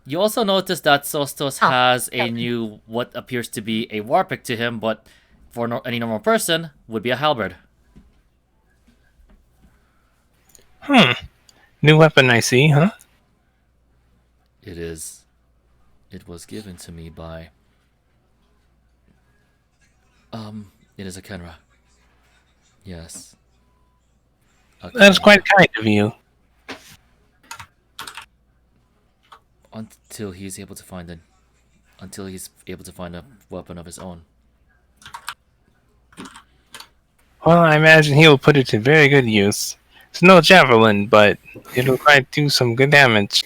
You also notice that Sostos has a new, what appears to be a war pick to him, but for any normal person, would be a halberd. New weapon, I see, huh? It is. It was given to me by... it is a Kenra. Yes. That's quite kind of you. Until he's able to find a weapon of his own. Well, I imagine he'll put it to very good use. It's no javelin, but it'll quite do some good damage.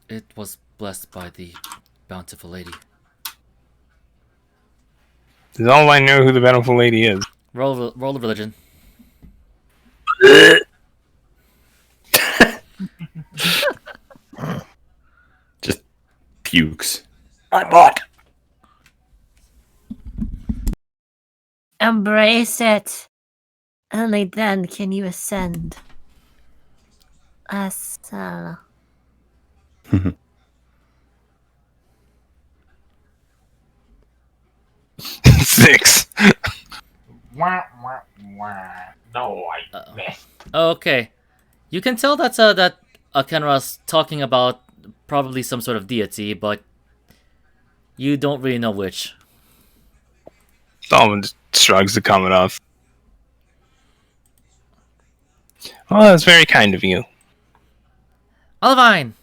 It was blessed by the Bountiful lady. That's all I know who the bountiful lady is. Roll the religion. Just pukes. I bought. Embrace it. Only then can you ascend. Asala. 6. Wah, wah, wah. No, I Uh-oh. missed. Okay. You can tell that Kenra's talking about probably some sort of deity, but you don't really know which. Solomon just shrugs the comment off. Well, that's very kind of you. Olivine!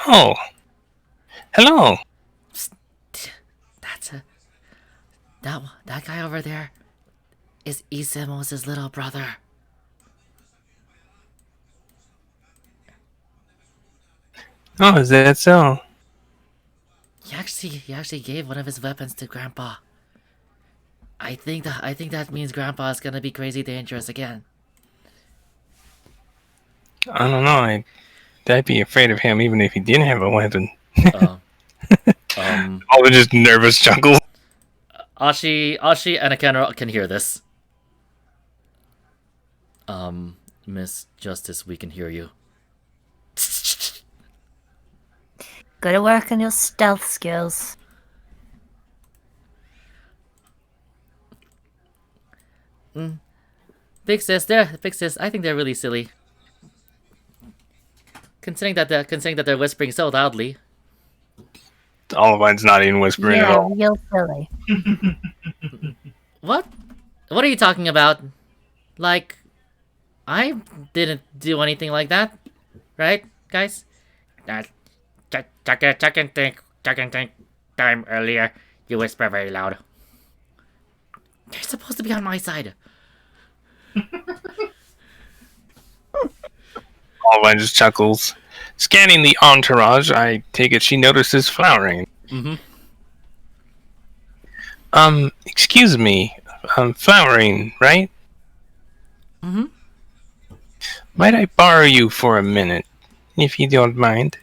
Oh. Hello. That's that guy over there is Isemos' little brother. Oh, is that so? He actually gave one of his weapons to Grandpa. I think that means Grandpa is gonna be crazy dangerous again. I don't know. I'd be afraid of him even if he didn't have a weapon. All the just nervous chuckles. Ashi and Akenra can hear this. Miss Justice, we can hear you. Gotta work on your stealth skills. Big sis, I think they're really silly. Considering that they're whispering so loudly. Olivine's not even whispering at Yeah, all. real silly. What? What are you talking about? Like, I didn't do anything like that, right, guys? Check and think time earlier. You whisper very loud. You're supposed to be on my side. Olivine just chuckles. Scanning the entourage, I take it she notices flowering. Mm-hmm. Excuse me. Flowering, right? Mm-hmm. Might I borrow you for a minute, if you don't mind?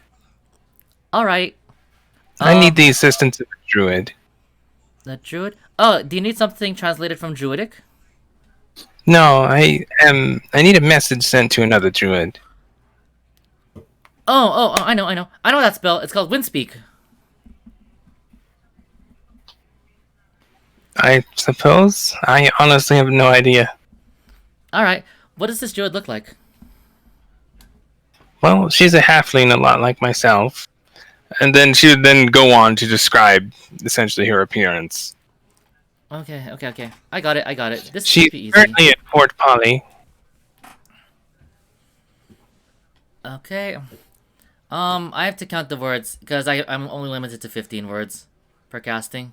Alright. I need the assistance of a druid. The druid? Oh, do you need something translated from Druidic? No, I need a message sent to another druid. Oh, I know that spell. It's called Windspeak. I suppose? I honestly have no idea. Alright. What does this druid look like? Well, she's a halfling a lot like myself. And then she would then go on to describe essentially her appearance. Okay. I got it. This She's should be easy. currently at Fort Polly. Okay. I have to count the words because I'm only limited to 15 words per casting.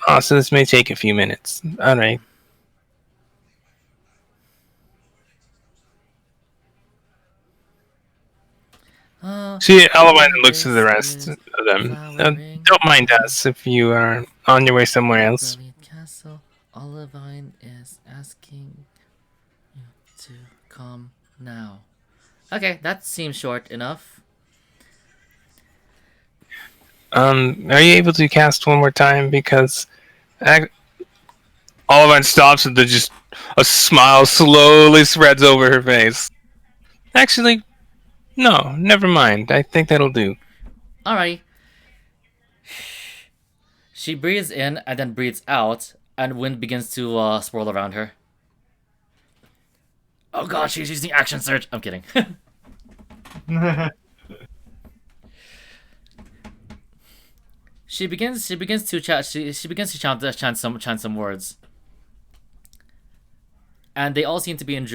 Oh, so this may take a few minutes. Alright. Olivine looks to the rest of them. Don't mind us if you are on your way somewhere else. Castle. Olivine is asking you to come now. Okay, that seems short enough. Are you able to cast one more time? Because Olivine stops and then just a smile slowly spreads over her face. Actually, no, never mind. I think that'll do. Alrighty. She breathes in and then breathes out, and wind begins to swirl around her. Oh god, she's using action surge. I'm kidding. She begins to chant some words, and they all seem to be in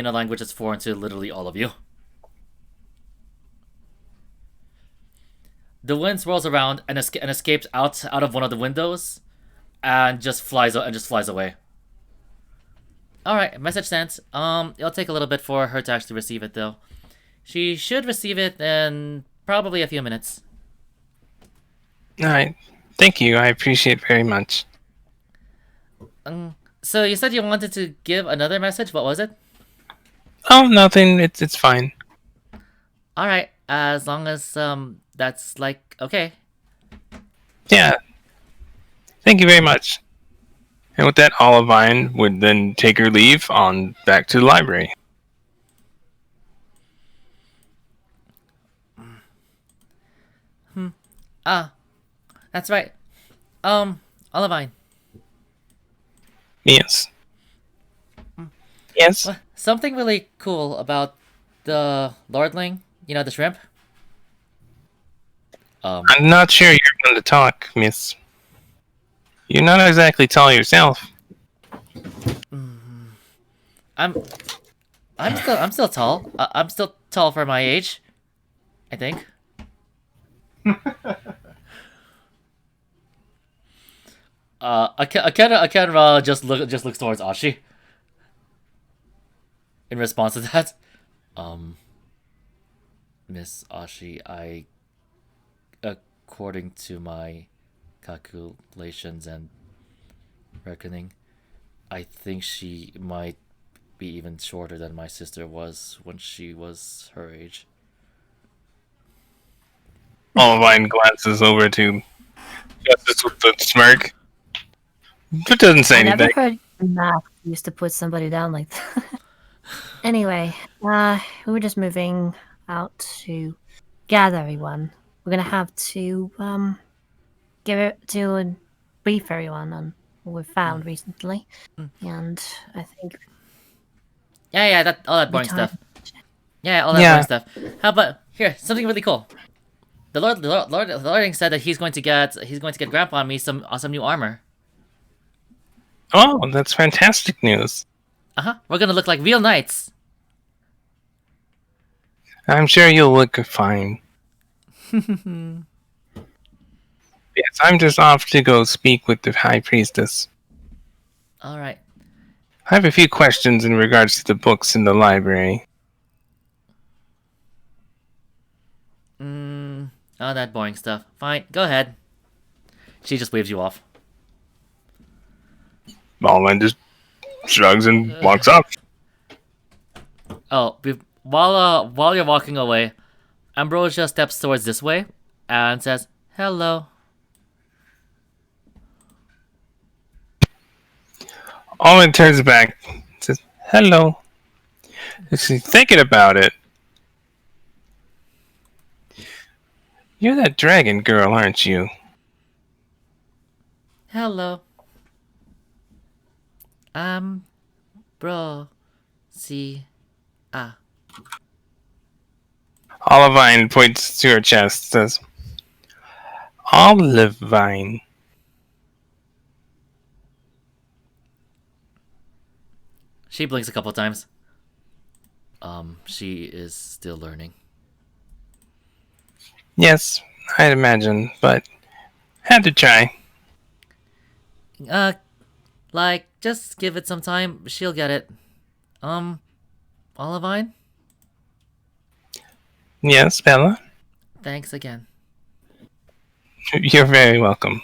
a language that's foreign to literally all of you. The wind swirls around and escapes out of one of the windows, and just flies away. All right, message sent. It'll take a little bit for her to actually receive it though. She should receive it in probably a few minutes. Alright. Thank you. I appreciate very much. So you said you wanted to give another message. What was it? Oh, nothing. It's fine. All right, as long as that's like okay. Yeah. Thank you very much. And with that, Olivine would then take her leave on back to the library. Ah, that's right. Olivine. Yes. Yes. Well, something really cool about the Lordling. You know, the shrimp. I'm not sure you're going to talk, miss. You're not exactly tall yourself. I'm still tall. I'm still tall for my age. I think. Akira just looks towards Ashi. In response to that, Miss Ashi, according to my calculations and reckoning, I think she might be even shorter than my sister was when she was her age. Olivine glances over to Justice with a smirk. But doesn't say I never anything. heard math used to put somebody down like that. Anyway, we were just moving out to gather everyone. We're gonna have to give it to brief everyone on what we've found recently, and I think Yeah, that all that boring time. stuff. Yeah, all that Yeah. boring stuff. How about here? Something really cool. The Lording said that he's going to get Grandpa and me some new armor. Oh, that's fantastic news. We're gonna look like real knights. I'm sure you'll look fine. Yes, I'm just off to go speak with the High Priestess. All right. I have a few questions in regards to the books in the library. All that boring stuff. Fine, go ahead. She just waves you off. Olivine just shrugs and walks off. Oh, while you're walking away, Ambrosia steps towards this way and says, "Hello." Olivine turns back and says, hello. She's thinking about it. You're that dragon girl, aren't you? Hello. Bro. See. Ah. Olivine points to her chest, says, Olivine. She blinks a couple times. She is still learning. Yes, I'd imagine, but had to try. Like, just give it some time. She'll get it. Olivine? Yes, Bella? Thanks again. You're very welcome.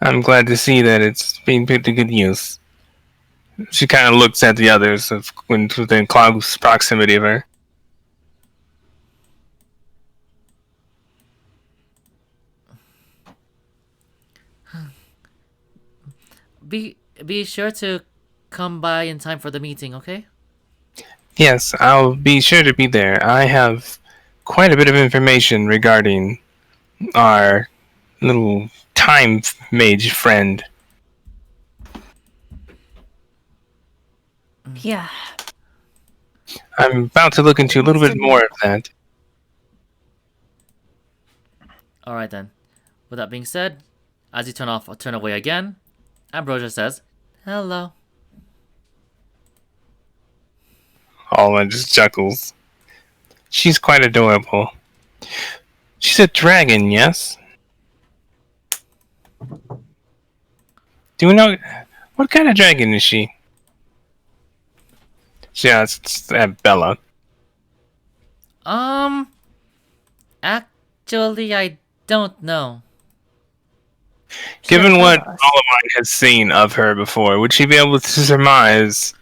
I'm glad to see that it's being put to good use. She kind of looks at the others within close proximity of her. Be sure to come by in time for the meeting, okay? Yes, I'll be sure to be there. I have quite a bit of information regarding our little time mage friend. Yeah. I'm about to look into a little bit more of that. Alright then. With that being said, as you turn away again, Ambrosia says, "Hello." Alma just chuckles. She's quite adorable. She's a dragon, yes? Do we know... What kind of dragon is she? Yeah, it's Bella. Actually, I don't know. Given Should've what told us. Olimine has seen of her before, would she be able to surmise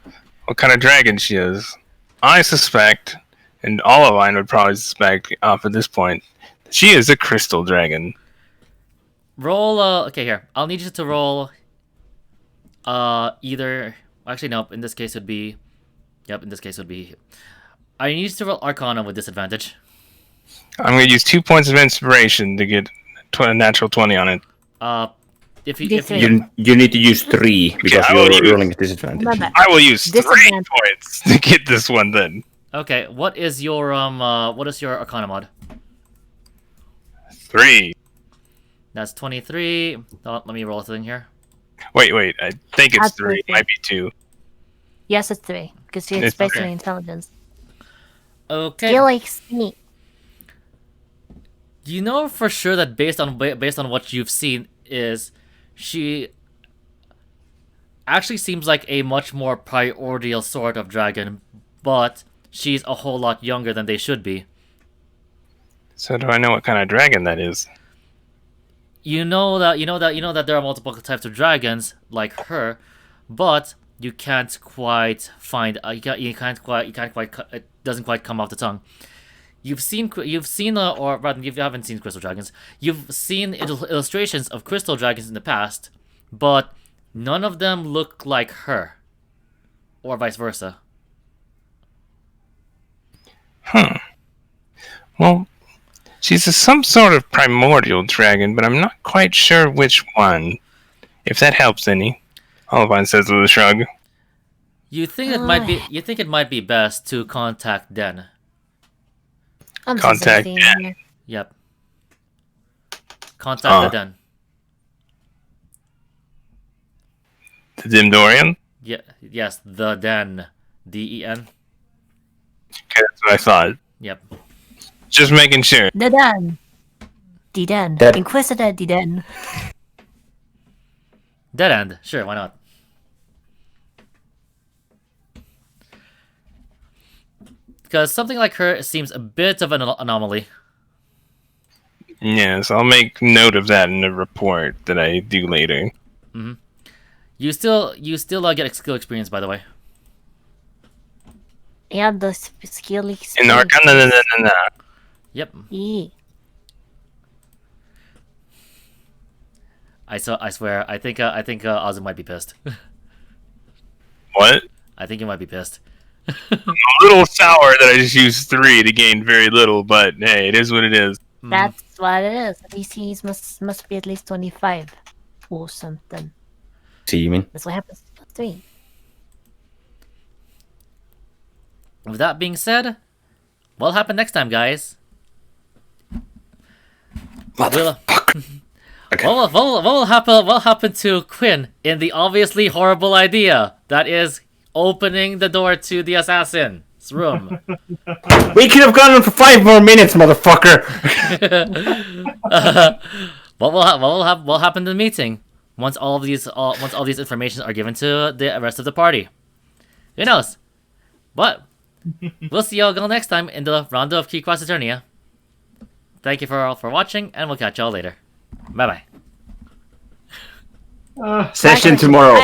what kind of dragon she is? I suspect, and Olimine would probably suspect off at this point, that she is a crystal dragon. Roll, okay, here. I'll need you to roll, either... Actually, no, in this case it would be... Yep, in this case it would be... I need you to roll Arcana with disadvantage. I'm going to use 2 points of inspiration to get a natural 20 on it. If you... You need to use 3 because I will you're use- rolling at disadvantage. Remember, I will use 3 Disadvantage. points to get this one then. Okay, what is your Arcana mod? 3. That's 23. Oh, let me roll a thing here. Wait, I think it's 3. Absolutely. Might be 2. yes, it's 3 because she's It's basically okay. intelligence. Okay. Feel like sneak. You know for sure that based on what you've seen is she actually seems like a much more primordial sort of dragon, but she's a whole lot younger than they should be. So do I know what kind of dragon that is? You know that there are multiple types of dragons like her, but you can't quite find you can't quite it doesn't quite come off the tongue. You've seen or rather you haven't seen crystal dragons. You've seen illustrations of crystal dragons in the past, but none of them look like her, or vice versa. Well, she's some sort of primordial dragon, but I'm not quite sure which one. If that helps any. Olivine says with a shrug. You think it might be best to contact Den. I'm Contact just Den. here. Yep. Contact the Den. The Dimdorian? Yeah. Yes, the Den. Den. Okay, that's what I thought. Yep. Just making sure. The Den. The Den. Dead. Inquisitor the Den. Dead End. Sure, why not? Because something like her seems a bit of an anomaly. Yes, I'll make note of that in the report that I do later. You still get skill experience, by the way. Yeah, the skill In experience. Arcana, no. Yep. Yeah. I swear. I think Ozzy might be pissed. What? I think he might be pissed. A little sour that I just used 3 to gain very little, but hey, it is what it is. That's what it is. DCs must be at least 25 or something. See, you mean? That's what happens to 3. With that being said, what'll happen next time, guys? Will, Okay. what will happen to Quinn in the obviously horrible idea that is opening the door to the assassin's room? We could have gone on for 5 more minutes, motherfucker! What will happen in the meeting once all these information are given to the rest of the party? Who knows? But we'll see y'all next time in the Rondo of Kiecross Eternia. Thank you for watching, and we'll catch y'all later. Bye bye. Session tomorrow.